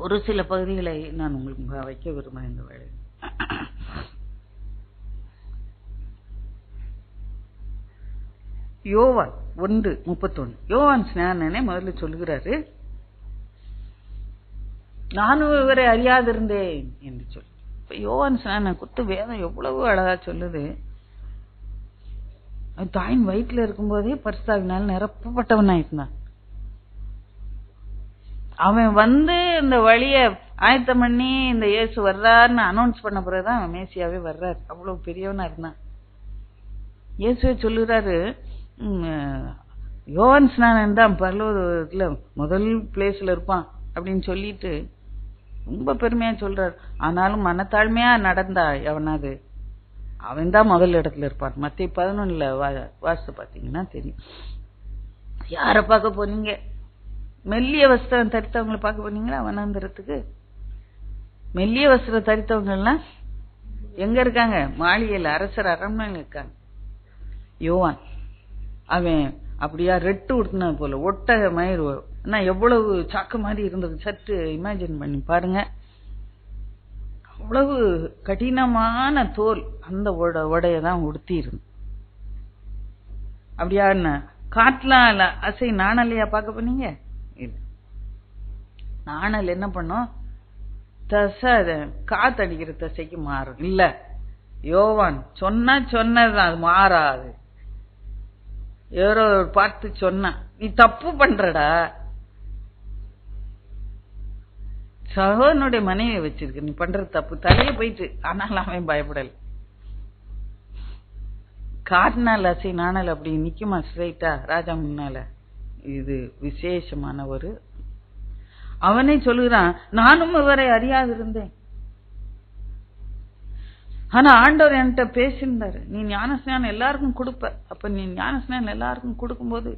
ஒரு சில பகுதிகளை நான் உங்களுக்கு வைக்க விரும்புகிறேன் இந்த வேலை. யோவான் 1:31. யோவான் ஸ்நானனே முதல்ல சொல்லுகிறாரு, நானும் இவரை அறியாதிருந்தேன் என்று சொல்லி. இப்ப யோவான் ஸ்நானன் குத்து வேதம் எவ்வளவு அழகா சொல்லுது. தாயின் வயிற்றுல இருக்கும்போதே பரிசுத்தாவினால் நிரப்பப்பட்டவன் ஆயிட்டான். அவன் வந்து இந்த வழிய ஆயத்தம் பண்ணி இந்த இயேசு வர்றாருன்னு அனௌன்ஸ் பண்ண பிறகுதான் அவன் மேசியாவே வர்றாரு. அவ்வளவு பெரியவனா இருந்தான். இயேசுவே சொல்லுறாரு, யோவான் ஸ்நானன் தான் பரலோகத்துல முதல் பிளேஸ்ல இருப்பான் அப்படின்னு சொல்லிட்டு ரொம்ப பெருமையா சொல்றாரு. ஆனாலும் மனத்தாழ்மையா நடந்தா எவனாது அவன் தான் முதல் இடத்துல இருப்பான். மத்திய 11 வாசித்து பாத்தீங்கன்னா தெரியும். யார பார்க்க போனீங்க? மெல்லிய வஸ்திரம் தரித்தவங்களை பார்க்க போனீங்களா வனாந்தரத்துக்கு? மெல்லிய வஸ்திரம் தரித்தவங்க எல்லாம் எங்க இருக்காங்க? மாளிகையில், அரசர் அரண்மனையில் இருக்காங்க. யோவான் அவன் அப்படியா ரெட்டு உடுத்தின போல ஒட்டக மயிர், எவ்வளவு சாக்கு மாதிரி இருந்தது சற்று இமேஜின் பண்ணி பாருங்க. அவ்வளவு கடினமான தோல், அந்த உடையதான் உடுத்தி இருந்து. அப்படியா காட்டுல அசை நாணலையா பார்க்க போனீங்க? இல்ல. நாணல் என்ன பண்ணும்? தசை காத்தடிக்கிற தசைக்கு மாறும் இல்ல. யோவான் சொன்னதுதான், அது மாறாது. யாரோ பார்த்து சொன்னா நீ தப்பு பண்றடா, சகோதரனுடைய மனைவியை வச்சிருக்க, நீ பண்றது தப்பு, தலைய போயிட்டு. ஆனால் அவன் பயப்படல. காட்டினால் அசை நாணல் அப்படி நிக்குமா ஸ்ட்ரைட்டா ராஜா முன்னால? இது விசேஷமான ஒரு. அவனே சொல்லுகிறான், நானும் இவரை அறியாதிருந்தேன். ஆனா ஆண்டவர் என்கிட்ட பேசியிருந்தாரு, நீ ஞானஸ்நானம் எல்லாருக்கும் கொடுப்ப. அப்ப நீ ஞானஸ்நானம் எல்லாருக்கும் கொடுக்கும்போது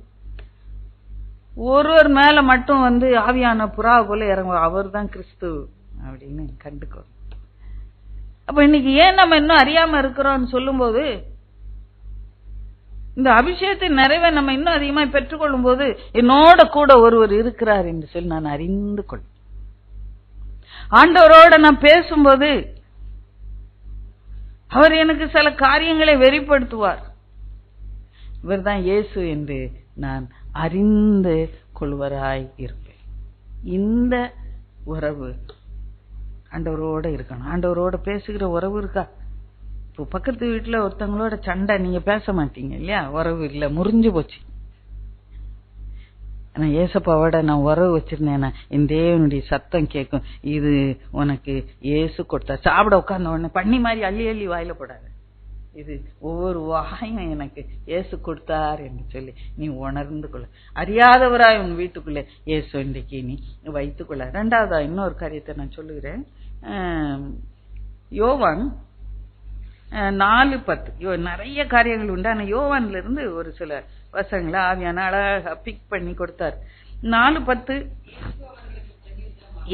ஒருவர் மேல மட்டும் வந்து ஆவியான புறா போல இறங்குவ, அவர் தான் கிறிஸ்து அப்படின்னு கண்டுக்கோ. அப்ப இன்னைக்கு ஏன் நம்ம இன்னும் அறியாம இருக்கிறோம்னு சொல்லும் போது, இந்த அபிஷேகத்தின் நிறைவை நம்ம இன்னும் அதிகமா பெற்றுக்கொள்ளும் போது, என்னோட கூட ஒருவர் இருக்கிறார் என்று சொல்லி நான் அறிந்து கொள். ஆண்டவரோட நான் பேசும்போது அவர் எனக்கு சில காரியங்களை வெளிப்படுத்துவார். இவர் தான் இயேசு என்று நான் அறிந்து கொள்வராய் இருப்பேன். இந்த உறவு ஆண்டவரோட இருக்கணும். ஆண்டவரோட பேசுகிற உறவு இருக்கா? இப்போ பக்கத்து வீட்டுல ஒருத்தவங்களோட சண்டை, நீங்க பேச மாட்டீங்க இல்லையா? உறவு இல்ல, முறிஞ்சு போச்சு. ஆனா ஏசப்பாவோட நான் உறவு வச்சிருந்தேன்னா என் தேவனுடைய சத்தம் கேட்கும். இது உனக்கு இயேசு கொடுத்தா. சாப்பிட உட்கார்ந்த உடனே பண்ணி மாதிரி அள்ளி அள்ளி வாயில போடாது. இது ஒவ்வொரு வாயும் எனக்கு இயேசு கொடுத்தார் என்று சொல்லி நீ உணர்ந்து கொள்ள. அறியாதவராய் உன் வீட்டுக்குள்ளே இயேசு இன்றைக்கு நீ வைத்துக்கொள்ள. ரெண்டாவதா இன்னொரு காரியத்தை நான் சொல்லுகிறேன். யோவான் 4:10 நிறைய காரியங்கள் உண்டு. ஆனா யோவான்ல இருந்து ஒரு சில வசங்களை ஆவியான அழகா பிக் பண்ணி கொடுத்தார். 4:10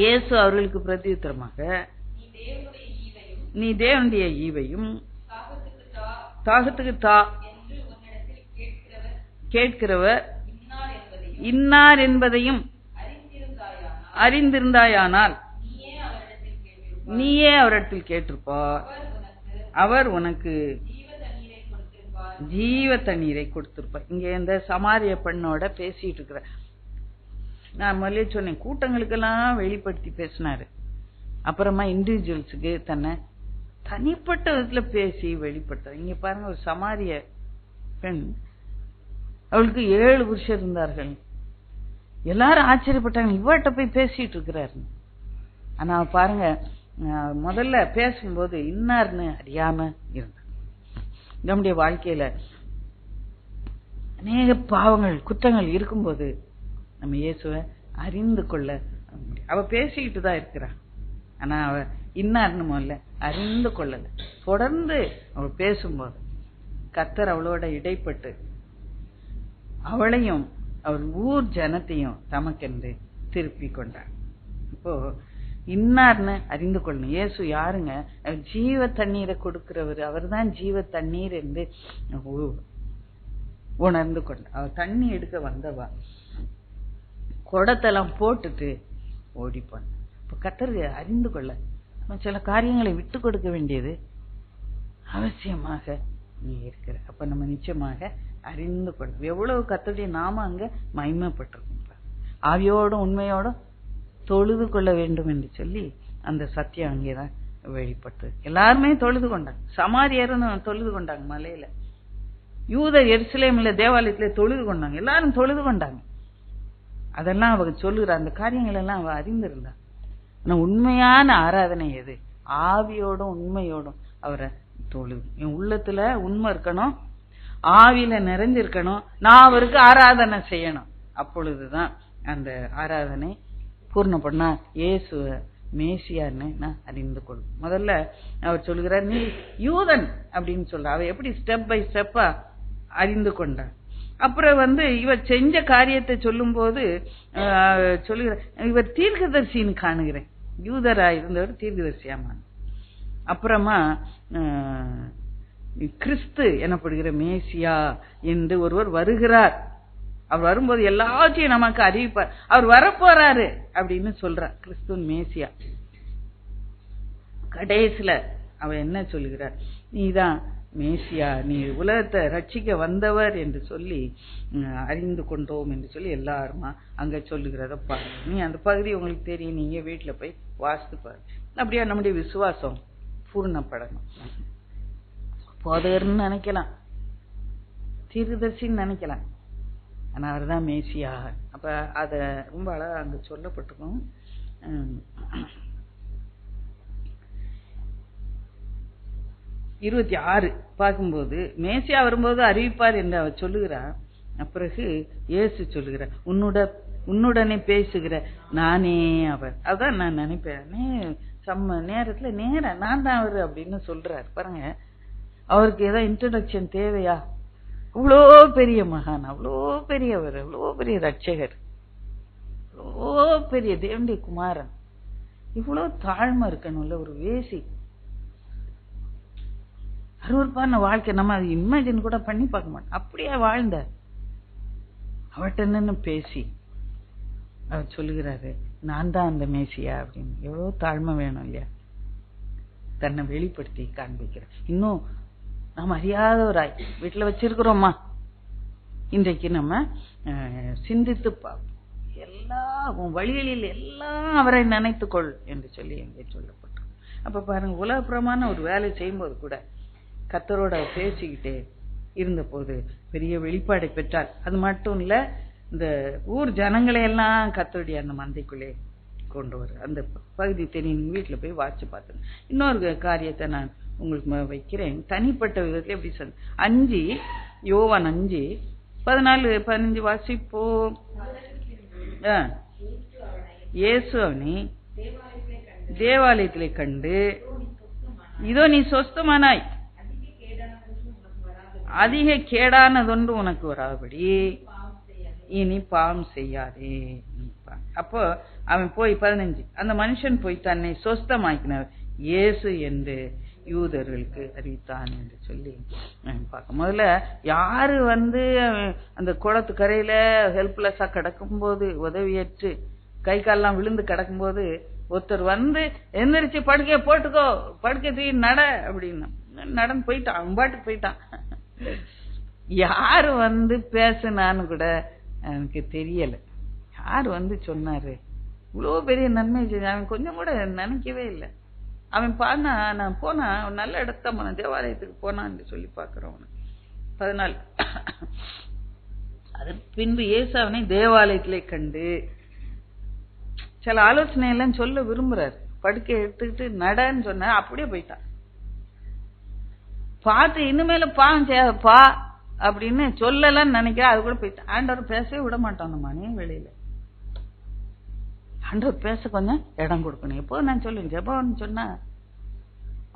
இயேசு அவர்களுக்கு பிரதியுத்தரமாக, நீ தேவனுடைய ஈவையும் தாகத்துக்கு தா கேட்கிறவர் இன்னார் என்பதையும் அறிந்திருந்தாயானால் நீயே அவரிடத்தில் கேட்டிருப்பார், அவர் உனக்கு ஜீவ தண்ணீரை கொடுத்திருப்பார். இங்க இந்த சமாரிய பெண்ணோட பேசிட்டு இருக்கிற, நான் முதல்ல சொன்னேன், கூட்டங்களுக்கெல்லாம் வெளிப்படுத்தி பேசினாரு. அப்புறமா இண்டிவிஜுவல்ஸுக்கு தன்னை தனிப்பட்ட விதத்துல பேசி வெளிப்படுத்த. இங்க பாருங்க, ஒரு சமாரிய பெண், அவளுக்கு 7 புருஷர் இருந்தார்கள். எல்லாரும் ஆச்சரியப்பட்டாங்க, இவட்ட போய் பேசிட்டு இருக்கிறாரு. ஆனா பாருங்க, முதல்ல பேசும்போது இன்னார்னு அறியாம இருந்த. நம்முடைய வாழ்க்கையில அநேக பாவங்கள் குற்றங்கள் இருக்கும்போது நம்ம இயேசுவை அறிந்து கொள்ள, அவ பேசிக்கிட்டு தான் இருக்கிறா, ஆனா அவ இன்னார்னு முதல்ல அறிந்து கொள்ளல. தொடர்ந்து அவ பேசும்போது கர்த்தர் அவளோட இடைப்பட்டு அவளையும் அவர் ஊர் ஜனத்தையும் தமக்கென்று திருப்பி கொண்டார். இப்போ இன்னார்னு அறிந்து கொள்ளணும். இயேசு யாருங்க? ஜீவ தண்ணீரை கொடுக்கிறவர். அவர் தான் ஜீவ தண்ணீர் என்று உணர்ந்து கொண்ட. அவர் தண்ணி எடுக்க வந்தவா குடத்தெல்லாம் போட்டுட்டு ஓடிப்பான். இப்ப கர்த்தரை அறிந்து கொள்ள நம்ம சில காரியங்களை விட்டு கொடுக்க வேண்டியது அவசியமாக நீ இருக்கிற. அப்ப நம்ம நிச்சயமாக அறிந்து கொள்ளும். எவ்வளவு கர்த்தருடைய நாம அங்க மகிமைப்பட்டிருக்கும். ஆவியோடும் உண்மையோடும் தொழுது கொள்ள வேண்டும் என்று சொல்லி அந்த சத்தியம் அங்கேதான் வெளிப்பட்டு எல்லாருமே தொழுது கொண்டாங்க. சமாரியரும் தொழுது கொண்டாங்க. மலையில யூதர் எருசலேமில தேவாலயத்திலே தொழுது கொண்டாங்க. எல்லாரும் தொழுது கொண்டாங்க. அதெல்லாம் அவங்க சொல்லுற அந்த காரியங்கள் எல்லாம் அவ அறிந்திருந்தா. ஆனா உண்மையான ஆராதனை எது? ஆவியோடும் உண்மையோடும் அவரை தொழுது. என் உள்ளத்துல உண்மை இருக்கணும், ஆவியில நிறைஞ்சிருக்கணும், நான் அவருக்கு ஆராதனை செய்யணும். அப்பொழுதுதான் அந்த ஆராதனை பூர்ண பண்ணா இயேசு மேசியான்னு நான் அறிந்து கொள்ளும். முதல்ல அவர் சொல்லுகிறார், நீ யூதன் அப்படின்னு சொல்ற. அவ எப்படி ஸ்டெப் பை ஸ்டெப்பா அறிந்து கொண்டார். அப்புறம் இவர் செஞ்ச காரியத்தை சொல்லும் போது சொல்லுகிற, இவர் தீர்க்கதரிசின்னு காணுகிறேன். யூதரா இருந்தவர் தீர்க்கதரிசியாமா. அப்புறமா கிறிஸ்து எனப்படுகிற மேசியா என்று ஒருவர் வருகிறார், அவர் வரும்போது எல்லாத்தையும் நமக்கு அறிவிப்பார், அவர் வரப்போறாரு அப்படின்னு சொல்றார். கிறிஸ்துவின் மேசியா. கடைசில அவ என்ன சொல்லுகிறார்? நீதான் மேசியா, நீ உலகத்தை ரட்சிக்க வந்தவர் என்று சொல்லி அறிந்து கொண்டோம் என்று சொல்லி எல்லாருமா அங்க சொல்லுகிறத பாரு. நீ அந்த பகுதி உங்களுக்கு தெரியும், நீங்க வீட்டுல போய் வாசித்து பாரு. அப்படியா நம்முடைய விசுவாசம் பூர்ணப்படணும். போதகர்னு நினைக்கலாம், தீர்க்கதரிசின்னு நினைக்கலாம், ஆனா அவர் தான் மேசியா. அப்ப அத ரொம்ப அழகா அங்க சொல்லப்பட்டிருக்கும். 26 பார்க்கும்போது மேசியா வரும்போது அறிவிப்பார் என்று அவர் சொல்லுகிறார். பிறகு இயேசு சொல்லுகிறார், உன்னுடனே பேசுகிற நானே அவர். அதான் நான் நினைப்பேன், சம்ம நேரத்துல நேர நான் தான் அவரு அப்படின்னு சொல்றாரு பாருங்க. அவருக்கு ஏதோ இன்ட்ரோடக்ஷன் தேவையா? அவ்வளோ பெரிய மகான், அவ்வளோ பெரியவர், அவ்வளோ பெரிய ரட்சகர், அவ்வளோ பெரிய தேவனுடைய குமாரன், இவ்வளோ தாழ்மை இருக்கணும்ல ஒரு வேசி. அருவருப்பான வாழ்க்கை நம்ம அது இமேஜின் கூட பண்ணி பார்க்க மாட்டோம். அப்படியே வாழ்ந்த அவட்ட நின்னு பேசி அவர் சொல்லுகிறாரு, நான் தான் அந்த மேசியா அப்படின்னு. எவ்வளவு தாழ்மை வேணும் இல்லையா? தன்னை வெளிப்படுத்தி காண்பிக்கிறேன். இன்னும் நாம் அறியாதவராய் வீட்டுல வச்சிருக்கிறோமா? இன்றைக்கு நம்ம சிந்தித்து பார்ப்போம். எல்லா வழிகளில் எல்லாம் அவரை நினைத்துக்கொள் என்று சொல்லி எங்கே சொல்லப்பட்டோம். அப்ப பாருங்க, உலகப்புறமான ஒரு வேலை செய்யும்போது கூட கர்த்தரோட பேசிக்கிட்டே இருந்த போது பெரிய வெளிப்பாடை பெற்றால், அது மட்டும் இல்ல இந்த ஊர் ஜனங்களை எல்லாம் கர்த்தருடைய அந்த மந்தைக்குள்ளே கொண்டு வர அந்த பகுதி தெரியும். வீட்டுல போய் வாசிச்சு பார்த்தேன். இன்னொரு காரியத்தை நான் உங்களுக்கு வைக்கிறேன். தனிப்பட்ட விதத்துல எப்படி சொல் 5 யோவான் 5:14-15 வாசிப்போம். இயேசு அவனை தேவாலயத்திலே கண்டு, இதோ நீ சொஸ்தமானாய், அதிக கேடானதொன்று உனக்கு வராதபடி இனி பாவம் செய்யாதே. அப்போ அவன் போய் 15 அந்த மனுஷன் போய் தன்னை சொஸ்தமாக்கினார் இயேசு என்று யூதர்களுக்கு அறிவித்தான் என்று சொல்லி பார்க்க. முதல்ல யாரு அந்த குளத்து கரையில ஹெல்ப்லெஸ்ஸா கிடக்கும் போது, உதவியற்று கை காலெல்லாம் விழுந்து கிடக்கும் போது ஒருத்தர் எந்திரிச்சு படுக்கைய போட்டுக்கோ, படுக்கை தூக்கி நட அப்படின்னு நடந்து போயிட்டான். அவன் பாட்டுக்கு போயிட்டான். யாரு பேசுனான்னு கூட எனக்கு தெரியல. யாரு சொன்னாரு இவ்வளவு பெரிய நன்மை செஞ்சு அவன் கொஞ்சம் கூட நினைக்கவே இல்லை. அவன் பானா நான் போனா நல்ல இடத்த தேவாலயத்துக்கு போனான்னு சொல்லி பாக்குறோம். 14 அது பின்பு இயேசு அவனை தேவாலயத்திலே கண்டு சில ஆலோசனை எல்லாம் சொல்ல விரும்புறாரு. படுக்கை எடுத்துக்கிட்டு நடன்னு சொன்ன அப்படியே போயிட்டான். பார்த்து இனிமேல பாவம் செய்யாதப்பா அப்படின்னு சொல்லலாம் நினைக்கிற, அது கூட போயிட்டான். ஆண்டவர் பேசவே விட மாட்டான். மனே வெளியில ஆண்டவர் பேச கொஞ்சம் இடம் கொடுக்கணும். எப்போ நான் சொல்லுவேன் ஜெபம்னு சொன்னா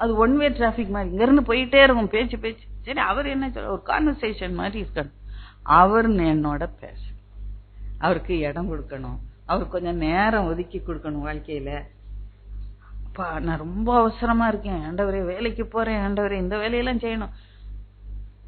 அது ஒன் வே டிராபிக் மாதிரி இங்க இருந்து போயிட்டே இருக்கும். பேச்சு சரி, அவர் என்ன சொல்ல ஒரு கான்வர்சேஷன் மாதிரி இருக்கணும். அவர் என்னோட பேச, அவருக்கு இடம் கொடுக்கணும், அவருக்கு கொஞ்சம் நேரம் ஒதுக்கி கொடுக்கணும் வாழ்க்கையில. அப்பா நான் ரொம்ப அவசரமா இருக்கேன் ஆண்டவரே, வேலைக்கு போறேன் ஆண்டவரே, இந்த வேலையெல்லாம் செய்யணும்,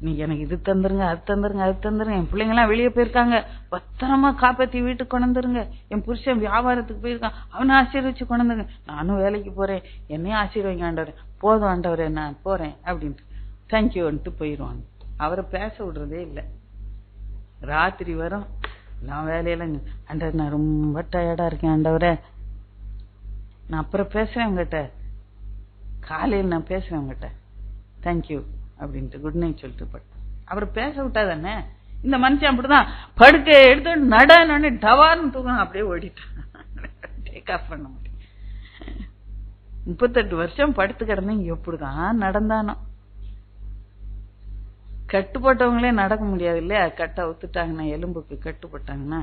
நீங்க எனக்கு இது தந்துருங்க, அது தந்துருங்க, அது தந்துருங்க. என் பிள்ளைங்க எல்லாம் வெளியே போயிருக்காங்க, பத்திரமா காப்பாத்தி வீட்டுக்கு கொண்டு வந்துருங்க. என் புருஷன் வியாபாரத்துக்கு போயிருக்கான், அவனை ஆசீர்வச்சு கொண்டு வந்துருங்க. நானும் வேலைக்கு போறேன், என்னையும் ஆசீர்வைங்க ஆண்டவரே, போதும் ஆண்டவரே நான் போறேன் அப்படின்ட்டு தேங்க்யூன்ட்டு போயிடுவாங்க. அவரை பேச விடுறதே இல்லை. ராத்திரி வரும், நான் வேலையெல்லாம் ஆண்டவர் நான் ரொம்ப டயர்டா இருக்கேன் ஆண்டவரே, நான் அப்புறம் பேசுறேன் உங்ககிட்ட, காலையில் நான் பேசுறேன் உங்ககிட்ட, தேங்க்யூ அப்படின்ட்டு குட் நைட் சொல்லிட்டு அவர் பேச விட்டா தானே. இந்த மனுஷன் அப்படிதான் படுக்கை எடுத்து நடனு டவார்னு தூக்கணும், அப்படியே ஓடிட்டான். டேக் ஆஃப் பண்ண முடியும். 38 வருஷம் படுத்து கிடந்தீங்க, எப்படிதான் நடந்தானோ. கட்டுப்பட்டவங்களே நடக்க முடியாது இல்லையா, கட்டை ஒத்துட்டாங்கன்னா, எலும்புக்கு கட்டுப்பட்டாங்கன்னா.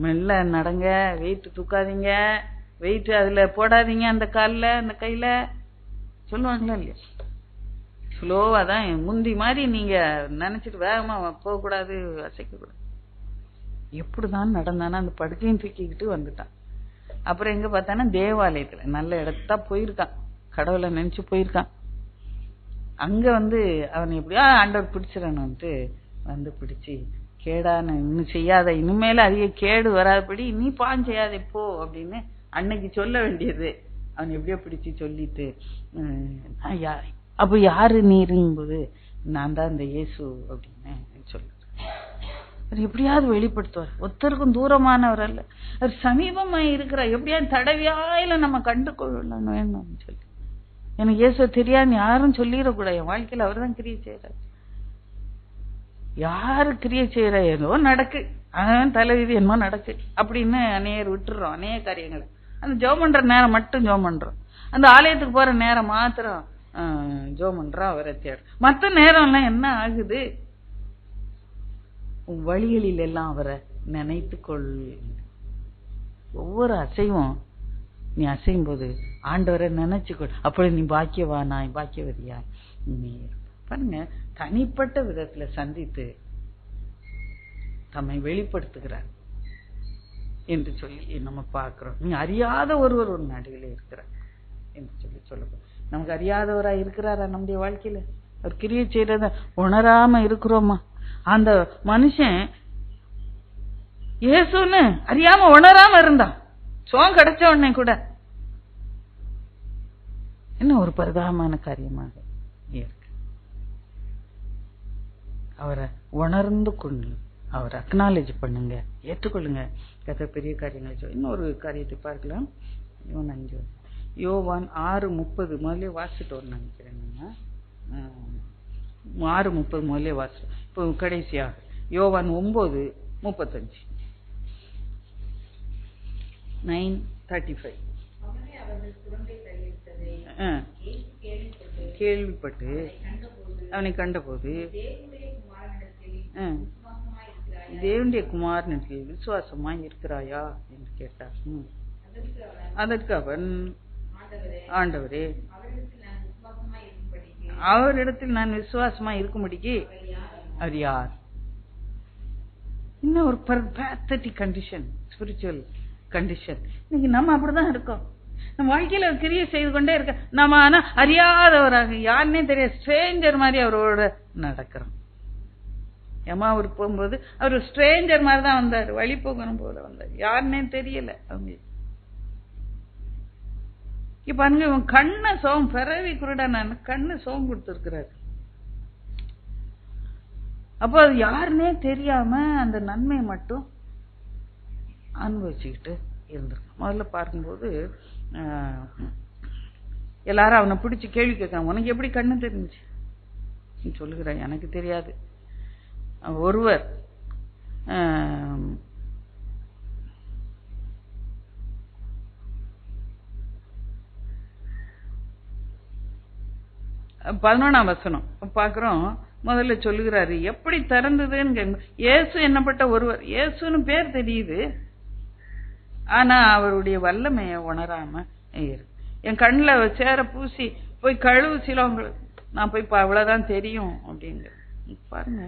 மெல்ல நடங்க, வெயிட் தூக்காதீங்க, வெயிட் அதுல போடாதீங்க, அந்த காலில் அந்த கையில சொல்லுவாங்களா இல்லையா. ஸ்லோவா தான், முந்தி மாதிரி நீங்க நினைச்சிட்டு வேகமா போக கூடாது, அசைக்க கூடாது. எப்படிதான் நடந்தானா அந்த படுக்கையும் தூக்கிக்கிட்டு வந்துட்டான். அப்புறம் எங்க பார்த்தானா தேவாலயத்துல நல்ல இடத்தா போயிருக்கான், கடவுளை நினைச்சு போயிருக்கான். அங்க அவன் எப்படியா ஆண்டவர் பிடிச்சிடணும்ட்டு பிடிச்சு கேடான இன்னும் செய்யாத, இனிமேல அதிக கேடு வராதபடி நீ பான் செய்யாத இப்போ அப்படின்னு அன்னைக்கு சொல்ல வேண்டியது அவன் எப்படியோ பிடிச்சு சொல்லிட்டு, அப்ப யாரு நீருங்கும்போது நான் தான் இந்த இயேசு அப்படின்னு சொல்லுறேன். எப்படியாவது வெளிப்படுத்துவார். ஒருத்தருக்கும் தூரமானவர் அல்ல, அவர் சமீபமா இருக்கிறார். எப்படியாவது தடவியாயில நம்ம கண்டு கொள்ளணும் வேணும்னு சொல்லி, எனக்கு இயேசு தெரியாதுன்னு யாரும் சொல்லிடக்கூடாது. என் வாழ்க்கையில அவர் தான் கிரியை செய்யறாரு. யாரு கிரியை செய்யற ஏதோ நடக்கு, அவன் தலைவிதி என்னமோ நடக்கு அப்படின்னு அநேகர் விட்டுறோம். அநேக காரியங்களை அந்த ஜெபம் பண்ற நேரம் மட்டும் ஜெபம் பண்றோம், அந்த ஆலயத்துக்கு போற நேரம் மாத்திரம் ஜெபம் பண்றோம், அவரை தேடும். மற்ற நேரம் எல்லாம் என்ன ஆகுது, வழிகளில் எல்லாம் அவரை நினைத்து கொள். ஒவ்வொரு அசைவும் நீ அசையும் போது ஆண்டவரை நினைச்சுக்கொள். அப்படி நீ பாக்கியவானாய் பாக்கியவதியா நீ பாருங்க. தனிப்பட்ட விதத்துல சந்தித்து தம்மை வெளிப்படுத்துகிறார் என்று சொல்லி நம்ம பார்க்கிறோம். நீ அறியாத ஒருவர் ஒரு நடுவில் இருக்கிறார் என்று சொல்லி சொல்லப்போம். நமக்கு அறியாதவரா இருக்கிறாரா நம்முடைய வாழ்க்கையில? அவர் கிரியை செய்யறத உணராம இருக்கிறோமா? அந்த மனுஷன் இயேசுன்னு அறியாம உணராம இருந்தான். சோகம் கிடைச்ச உடனே கூட என்ன ஒரு பரிதாபமான காரியமாக இருக்கு. அவரை உணர்ந்து கொண்டு அவரை அக்னாலேஜ் பண்ணுங்க, ஏற்றுக்கொள்ளுங்க. கர்த்தர் பெரிய காரியங்களை சொல்ல. இன்னொரு காரியத்தை பார்க்கலாம். யோவான் 6:30 முதல்ல வாசிட்டு நினைக்கிறேன். 6:30 முதல்ல வாசி. இப்போ கடைசியாக யோவான் 9:35 9:35 கேள்விப்பட்டு அவனை கண்டபோது தேவனுடைய குமாரனிடத்தில் விசுவாசமாய் இருக்கிறாயா என்று கேட்டார். அதற்கு அவன், ஆண்டவரே அவரிடத்தில் நான் விசுவாசமா இருக்கும்படிக்கு அவர் யார்? இன்னும் ஒரு பேத்தட்டிக் கண்டிஷன், ஸ்பிரிச்சுவல் கண்டிஷன். இன்னைக்கு நம்ம அப்படிதான் இருக்கோம். நம்ம வாழ்க்கையில கிரியை செய்து கொண்டே இருக்க, நம்ம ஆனா அறியாதவராக, யாருன்னே தெரியாது, ஸ்ட்ரேஞ்சர் மாதிரி அவரோட நடக்கிறோம். ஊருக்கு போகும்போது அவர் ஸ்ட்ரேஞ்சர் மாதிரி தான் வந்தார், வழி போகணும் போல வந்தார், யாருன்னே தெரியல அவங்க. இப்ப பாருங்க, இவன் கண்ணை சோகம், பிறவி குருடா, நான் கண்ணை சோகம் கொடுத்துருக்கிறாரு. அப்போ அது யாருன்னே தெரியாம அந்த நன்மையை மட்டும் அனுபவிச்சுக்கிட்டு இருந்திருக்கான். முதல்ல பார்க்கும்போது எல்லாரும் அவனை பிடிச்சி கேள்வி கேட்காங்க, உனக்கு எப்படி கண்ணு தெரிஞ்சு? சொல்லுகிறான், எனக்கு தெரியாது. ஒருவர் பதினொன்றாம் வசனம் பார்க்கிறோம். முதல்ல சொல்லுகிறாரு, எப்படி திறந்ததுன்னு. இயேசு என்னப்பட்ட ஒருவர், இயேசுன்னு பேர் தெரியுது, ஆனா அவருடைய வல்லமைய உணராம என் கண்ணில் சேர பூசி போய் கழுவு சிலவங்களுக்கு நான் போய் அவ்வளவுதான் தெரியும் அப்படிங்க. பாருங்க,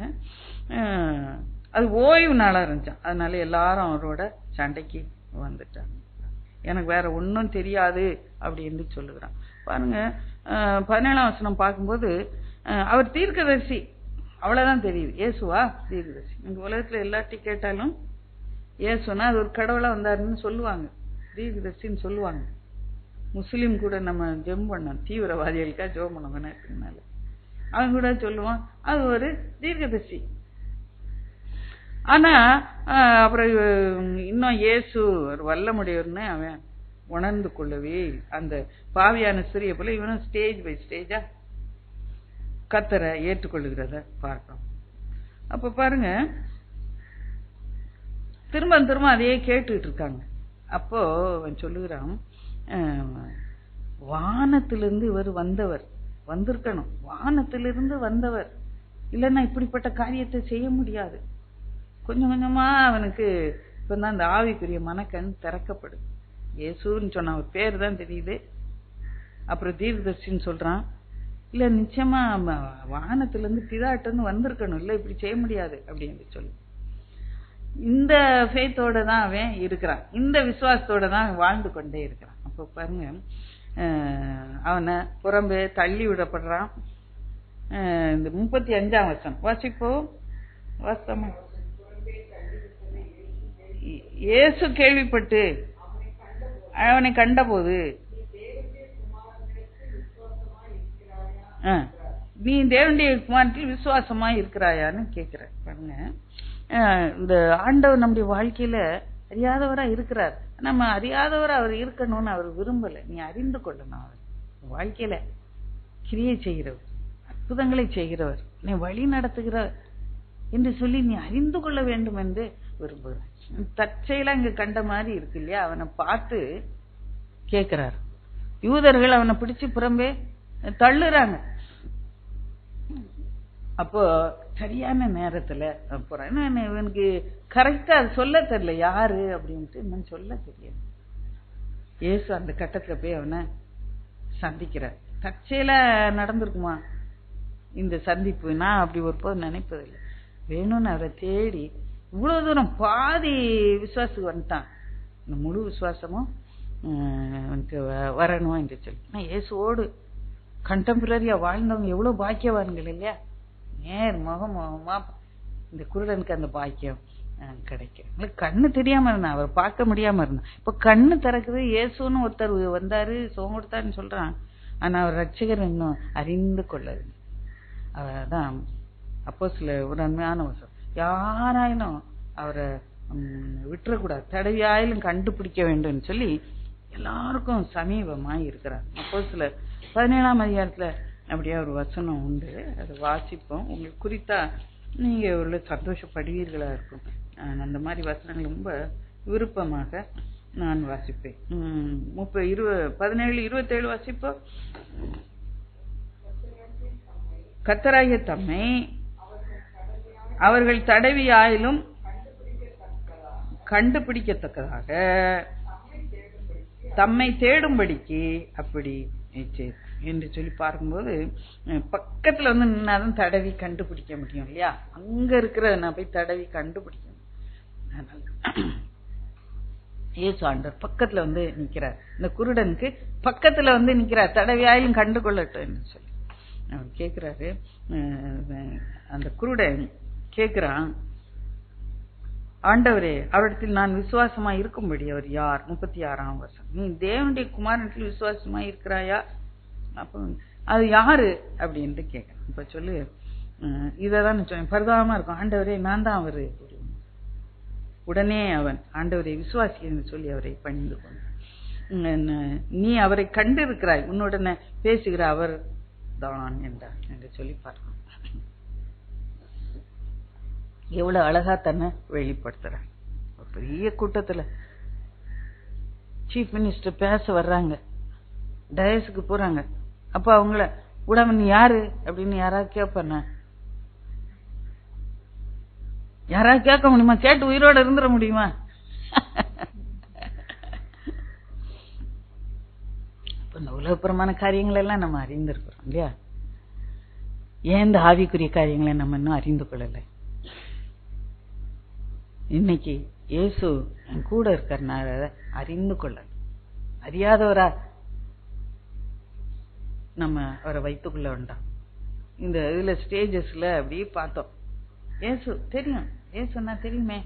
அது ஓய்வு நாளா இருந்துச்சான், அதனால எல்லாரும் அவரோட சண்டைக்கு வந்துட்டாங்க. எனக்கு வேற ஒன்னும் தெரியாது அப்படின்னு சொல்லுகிறான். பாருங்க, 17ஆம் வசனம் பார்க்கும்போது அவர் தீர்க்கதரிசி, அவ்வளவுதான் தெரியுது. இயேசுவா தீர்க்கதரிசி? இந்த உலகத்துல எல்லாத்தையும் கேட்டாலும் இயேசுனா அது ஒரு கடவுளா வந்தாருன்னு சொல்லுவாங்க, தீர்க்கதரிசின்னு சொல்லுவாங்க. முஸ்லீம் கூட நம்ம ஜெம் பண்ணோம், தீவிரவாதிகளுக்கா ஜெபம் பண்ணோம்னால அவன் கூட சொல்லுவான் அது ஒரு தீர்க்கதரிசி. ஆனா அப்புறம் இன்னும் இயேசு ஒரு வல்லமுடையவர்னு அவன் உணர்ந்து கொள்ளவே, அந்த பாவியான சிறிய போல இவனும் ஸ்டேஜ் பை ஸ்டேஜா கர்த்தரை ஏற்றுக்கொள்ளுகிறத பார்க்கணும். அப்ப பாருங்க, திரும்ப திரும்ப அதையே கேட்டுட்டு இருக்காங்க. அப்போ அவன் சொல்லுகிறான், வானத்திலிருந்து இவர் வந்தவர், வந்திருக்கணும், வானத்திலிருந்து வந்தவர், இல்லைன்னா இப்படிப்பட்ட காரியத்தை செய்ய முடியாது. கொஞ்சம் கொஞ்சமா அவனுக்கு இப்பதான் அந்த ஆவிக்குரிய மனக்கண் திறக்கப்படுது. இயேசுன்னு சொன்ன ஒரு பேர் தான் தெரியுது, அப்புறம் தீர்க்கதரிசின்னு சொல்றான். இல்ல நிச்சயமா வானத்திலிருந்து பிதாட்டிருந்து வந்திருக்கணும், இல்ல இப்படி செய்ய முடியாது அப்படின்னு சொல்லி இந்த ஃபேத்தோட தான் அவன் இருக்கிறான், இந்த விசுவாசத்தோட தான் அவன் வாழ்ந்து கொண்டே இருக்கிறான். அப்போ பாருங்க, அவனை புறம்பே தள்ளி விடப்படுறான். இந்த 35ஆம் வசனம் வாசிப்போம். வாசமா இயேசு கேள்விப்பட்டு அவனை கண்டபோது, நீ தேவனுடைய குமாரத்தில் விசுவாசமா இருக்கிறாயான்னு கேட்கிற. பாருங்க, இந்த ஆண்டவர் நம்முடைய வாழ்க்கையில அறியாதவரா இருக்கிறார். நம்ம அறியாதவரா அவர் இருக்கணும்னு அவர் விரும்பல. நீ அறிந்து கொள்ளணும், அவர் வாழ்க்கையில கிரியை செய்கிறவர், அற்புதங்களை செய்கிறவர், நீ வழி நடத்துகிறவர் என்று சொல்லி நீ அறிந்து கொள்ள வேண்டும் என்று விரும்புகிறார். தற்செயலா இங்க கண்ட மாதிரி இருக்கு இல்லையா, அவனை பார்த்து கேட்கிறார். யூதர்கள் அவனை பிடிச்சு புறம்பே தள்ளுறாங்க. அப்போ சரியான நேரத்துல போறான். இவனுக்கு கரெக்டா அது சொல்ல தெரியல யாரு அப்படின்ட்டு, இன்னும் சொல்ல தெரியல. இயேசு அந்த கட்டத்துல போய் அவனை சந்திக்கிறார். தற்செயலா நடந்திருக்குமா இந்த சந்திப்பு? நான் அப்படி ஒரு போது நினைப்பதில்லை. வேணும்னு அவரை தேடி இவ்வளவு தூரம் பாதி விசுவாசத்துக்கு வந்துட்டான். இந்த முழு விசுவாசமும் வரணும் என்று சொல்லி இயேசுவோடு கண்டெம்பரரியா வாழ்ந்தவங்க எவ்வளவு பாக்கியவான்கள் இல்லையா. நேர் முகமா இந்த குருடனுக்கு அந்த பாக்கியம் கிடைக்கும். கண்ணு தெரியாம இருந்தான், அவர் பார்க்க முடியாம இருந்தான். இப்ப கண்ணு திறக்குது. இயேசுன்னு ஒருத்தர் வந்தாரு, சோகம் கொடுத்தாருன்னு சொல்றான். ஆனா அவர் ரட்சகர் இன்னும் அறிந்து கொள்ளது. அதான் அப்போஸ்தலர் ஒரு அருமையான வசனம், யாராயினும் அவரை விட்டுறக்கூடாது, தடவியாயிலும் கண்டுபிடிக்க வேண்டும் சொல்லி எல்லாருக்கும் சமீபமாய் இருக்கிறார். அப்போஸ்தலர் 17ஆம் அதிகாரத்துல அப்படியே ஒரு வசனம் உண்டு, அதை வாசிப்போம். உங்களுக்கு குறித்தா நீங்க ஒரு சந்தோஷப்படுவீர்களா இருக்கும். அந்த மாதிரி வசனங்கள் ரொம்ப விருப்பமாக நான் வாசிப்பேன். 17:27 வாசிப்போம். கர்த்தராகிய தம்மை அவர்கள் தடவியாயிலும் கண்டுபிடிக்கத்தக்கதாக தம்மை தேடும்படிக்கு அப்படி என்று சொல்லி பார்க்கும்போது பக்கத்துல வந்து நின்னாதான் தடவி கண்டுபிடிக்க முடியும் இல்லையா? அங்க இருக்கிற நான் போய் தடவி கண்டுபிடிக்கணும். இயேசு ஆண்டவர் பக்கத்துல வந்து நிக்கிறார். இந்த குருடனுக்கு பக்கத்துல வந்து நிக்கிறார். தடவியாயும் கண்டு கொள்ளட்டும் சொல்லி அவர் கேட்கிறாரு. அந்த குருடன் கேட்கிறான், ஆண்டவரே, அவரிடத்தில் நான் விசுவாசமா இருக்கும்படி அவர் யார்? 36ஆம் வருஷம். நீ தேவனுடைய குமாரனிடத்தில் விசுவாசமா இருக்கிறாயா? அப்ப அது யாரு அப்படின்ட்டு கேட்கிறேன். இப்ப சொல்லு, இததான் சொன்னேன், பரிதாபமா இருக்கும். ஆண்டவரே, நான் தான் அவரு. உடனே அவன், ஆண்டவரை விசுவாசி என்று சொல்லி அவரை பணிந்து கொண்டான். நீ அவரை கண்டு இருக்கிறாய், உன்னுடனே பேசுகிற அவர் தான் என்றார் என்று சொல்லி பார்க்கணும். எவ்வளவு அழகா தன்னை வெளிப்படுத்துறாங்க. பெரிய கூட்டத்துல சீஃப் மினிஸ்டர் பேச வர்றாங்க, டயஸுக்கு போறாங்க. அப்ப அவங்கள உடம்பு நீ யாரு அப்படின்னு யாராவது கேட்பான? யாராவது கேட்க முடியுமா? கேட்டு உயிரோட இருந்துட முடியுமா? இந்த உலகப்புறமான காரியங்கள் எல்லாம் நம்ம அறிந்திருக்கிறோம் இல்லையா? ஏன் இந்த ஆவிக்குரிய காரியங்களை நம்ம இன்னும் அறிந்து கொள்ளலை? இன்னைக்கு இயேசு என் கூட இருக்கிறனால அறிந்து கொள்ள, அறியாதவரா நம்ம அவரை வைத்துக்கொள்ள வேண்டாம். இந்த இதுல ஸ்டேஜஸ்ல அப்படியே பார்த்தோம். இயேசு தெரியும், இயேசுன்னா தெரியுமே.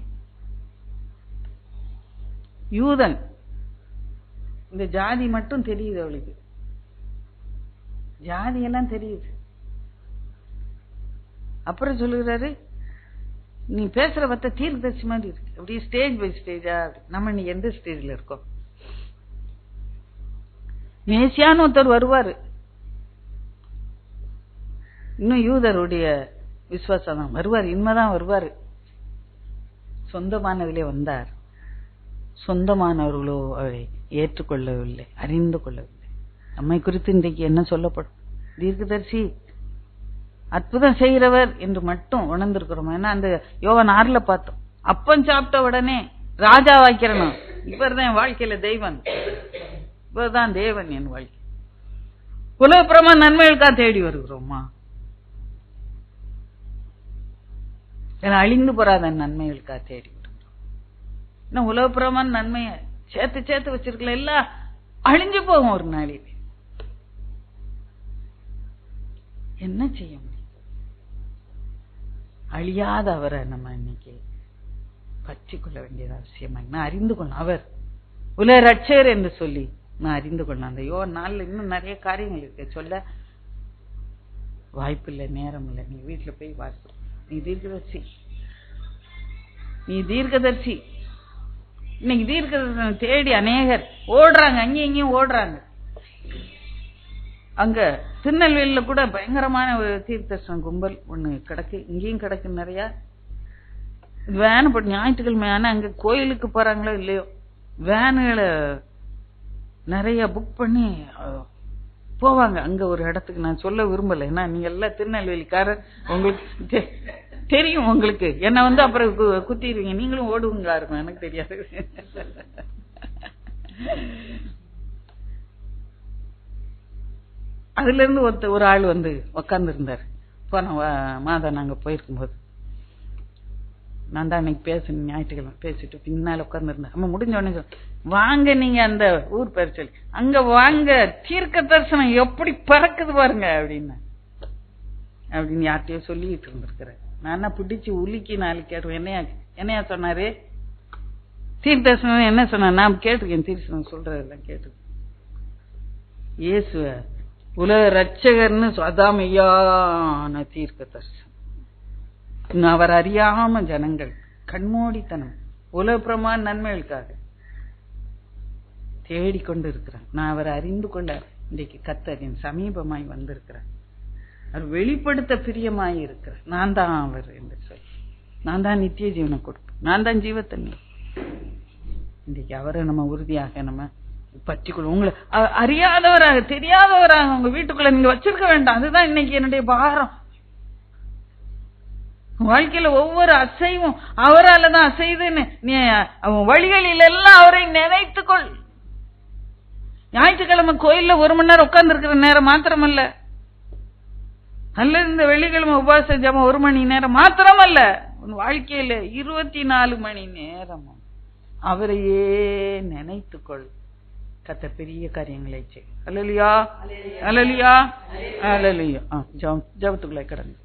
யூதன், இந்த ஜாதி மட்டும் தெரியுது அவளுக்கு, ஜாதி எல்லாம் தெரியுது. அப்புறம் சொல்லுகிறாரு, நீ பேசுற பத்த தீர்க்கதரிசி மாதிரி இருக்கு. அப்படியே ஸ்டேஜ் பை ஸ்டேஜா. நம்ம நீ எந்த ஸ்டேஜ்ல இருக்கோம்? மேசியான்னு ஒருத்தர் வருவாரு. இன்னும் யூதருடைய விசுவாசம் தான் வருவார், இனிமேதான் வருவாரு. சொந்தமானதிலே வந்தார், சொந்தமானவர்களோ அவரை ஏற்றுக்கொள்ளவில்லை, அறிந்து கொள்ளவில்லை. நம்மை குறித்து இன்றைக்கு என்ன சொல்லப்படும்? தீர்க்கதரிசி, அற்புதம் செய்கிறவர் என்று மட்டும் உணர்ந்திருக்கிறோம். ஏன்னா அந்த யோவான் 6ல பார்த்தோம், அப்பம் சாப்பிட்ட உடனே ராஜா வாய்க்கிறனும், இவர் தான் என் வாழ்க்கையில தெய்வன், இவர்தான் தேவன் என் வாழ்க்கை. உலகப்புறமா நன்மைகளுக்கா தேடி வருகிறோமா? ஏன்னா அழிந்து போறாத நன்மைகளுக்கா தேடி வருகிறோம். உலகப்புறமான நன்மைய சேர்த்து சேர்த்து வச்சிருக்கல, எல்லாம் அழிஞ்சு போகும் ஒரு நாளில். என்ன செய்ய முடியும்? அழியாத அவரை நம்ம இன்னைக்கு பற்றி கொள்ள வேண்டியது அவசியமா. நான் அறிந்து கொள்ளணும், அவர் உலக ரட்சகர் என்று சொல்லி நான் அறிந்து கொள்ளணும். அந்த யோவான் 4ல இன்னும் நிறைய காரியங்கள் இருக்கு, சொல்ல வாய்ப்பு இல்லை, நேரம் இல்லை. நீ வீட்டுல போய் வாசி. நீ தீர்க்கதரிசி, நீ தீர்க்கதரிசி. இன்னைக்கு தீர்க்கதரிசனம் தேடி அநேகர் ஓடுறாங்க, அங்கேயும் இங்கேயும் ஓடுறாங்க. அங்க திருநெல்வேலியில கூட பயங்கரமான ஒரு தீர்க்கதரிசன கும்பல் ஒண்ணு கிடக்கு, இங்கேயும் கிடக்கு நிறைய. வேன் போட்டு ஞாயிற்றுக்கிழமை ஆனா அங்க கோயிலுக்கு போறாங்களோ இல்லையோ, வேனுகளை நிறைய புக் பண்ணி போவாங்க அங்க ஒரு இடத்துக்கு. நான் சொல்ல விரும்பல, ஏன்னா நீங்க எல்லாம் திருநெல்வேலிக்காரர், உங்களுக்கு தெரியும். உங்களுக்கு என்ன வந்து அப்புறம் குத்திடுவீங்க, நீங்களும் ஓடுவீங்களா இருக்கும், எனக்கு தெரியாது. அதுல இருந்து ஒரு ஆள் வந்து உக்காந்து இருந்தார். போன மாதம் நாங்க போயிருக்கும் போது, நான் தான் அன்னைக்கு பேசணும், ஞாயிற்றுக்கிழமை பேசிட்டு பின்னால உட்கார்ந்து இருந்தேன். நம்ம முடிஞ்ச உடனே வாங்க, நீங்க அந்த ஊர் பேர் சொல்லி அங்க வாங்க, தீர்க்க தரிசனம் எப்படி பறக்குது பாருங்க அப்படின்னு யார்கிட்டயோ சொல்லிட்டு இருந்திருக்கிற. நான் பிடிச்சு உலுக்கி 4 கேட்டுவேன். என்னையா சொன்னாரு தீர்க்க தரிசனம்? என்ன சொன்ன? நான் கேட்டிருக்கேன், தீர்க்கதரிசனம் சொல்றதெல்லாம் கேட்டிருக்கேன். இயேசுவ உலக ரட்சகர்னு அதாமையான தீர்க்க தரிசனம். அவர் அறியாம ஜனங்கள் கண்மூடித்தனம் உலகப்புறமான நன்மைகளுக்காக தேடிக்கொண்டு இருக்கிறார். நான் அவரை அறிந்து கொண்ட இன்றைக்கு கர்த்தரின் சமீபமாய் வந்திருக்கிறார். அவர் வெளிப்படுத்த பிரியமாய் இருக்கிறார். நான் தான் அவர் என்று சொல்லி, நான் தான் நித்திய ஜீவனை கொடுப்பேன், நான் தான் ஜீவத்தண்ணி. இன்றைக்கு அவரை நம்ம உறுதியாக நம்ம பற்றிக்கொள்ள. உங்களை அறியாதவராக தெரியாதவராக உங்க வீட்டுக்குள்ள நீங்க வச்சிருக்க வேண்டாம். அதுதான் இன்னைக்கு என்னுடைய பாரம். வாழ்க்கையில ஒவ்வொரு அசைவும் அவரால் தான் அசைதுன்னு நீ வழிகளில் எல்லாம் அவரை நினைத்துக்கொள். ஞாயிற்றுக்கிழமை கோயில்ல 1 மணி நேரம் உட்கார்ந்து இருக்கிற நேரம் மாத்திரமல்ல, அல்லது இந்த வெள்ளிக்கிழமை உபவாச ஜெபம் 1 மணி நேரம் மாத்திரமல்ல, உன் வாழ்க்கையில 24 மணி நேரமும் அவரையே நினைத்துக்கொள். கர்த்தர் பெரிய காரியங்களை செய். அல்லேலூயா, அல்லேலூயா, அல்லேலூயா. ஜெபத்துக்குள்ளே கடந்து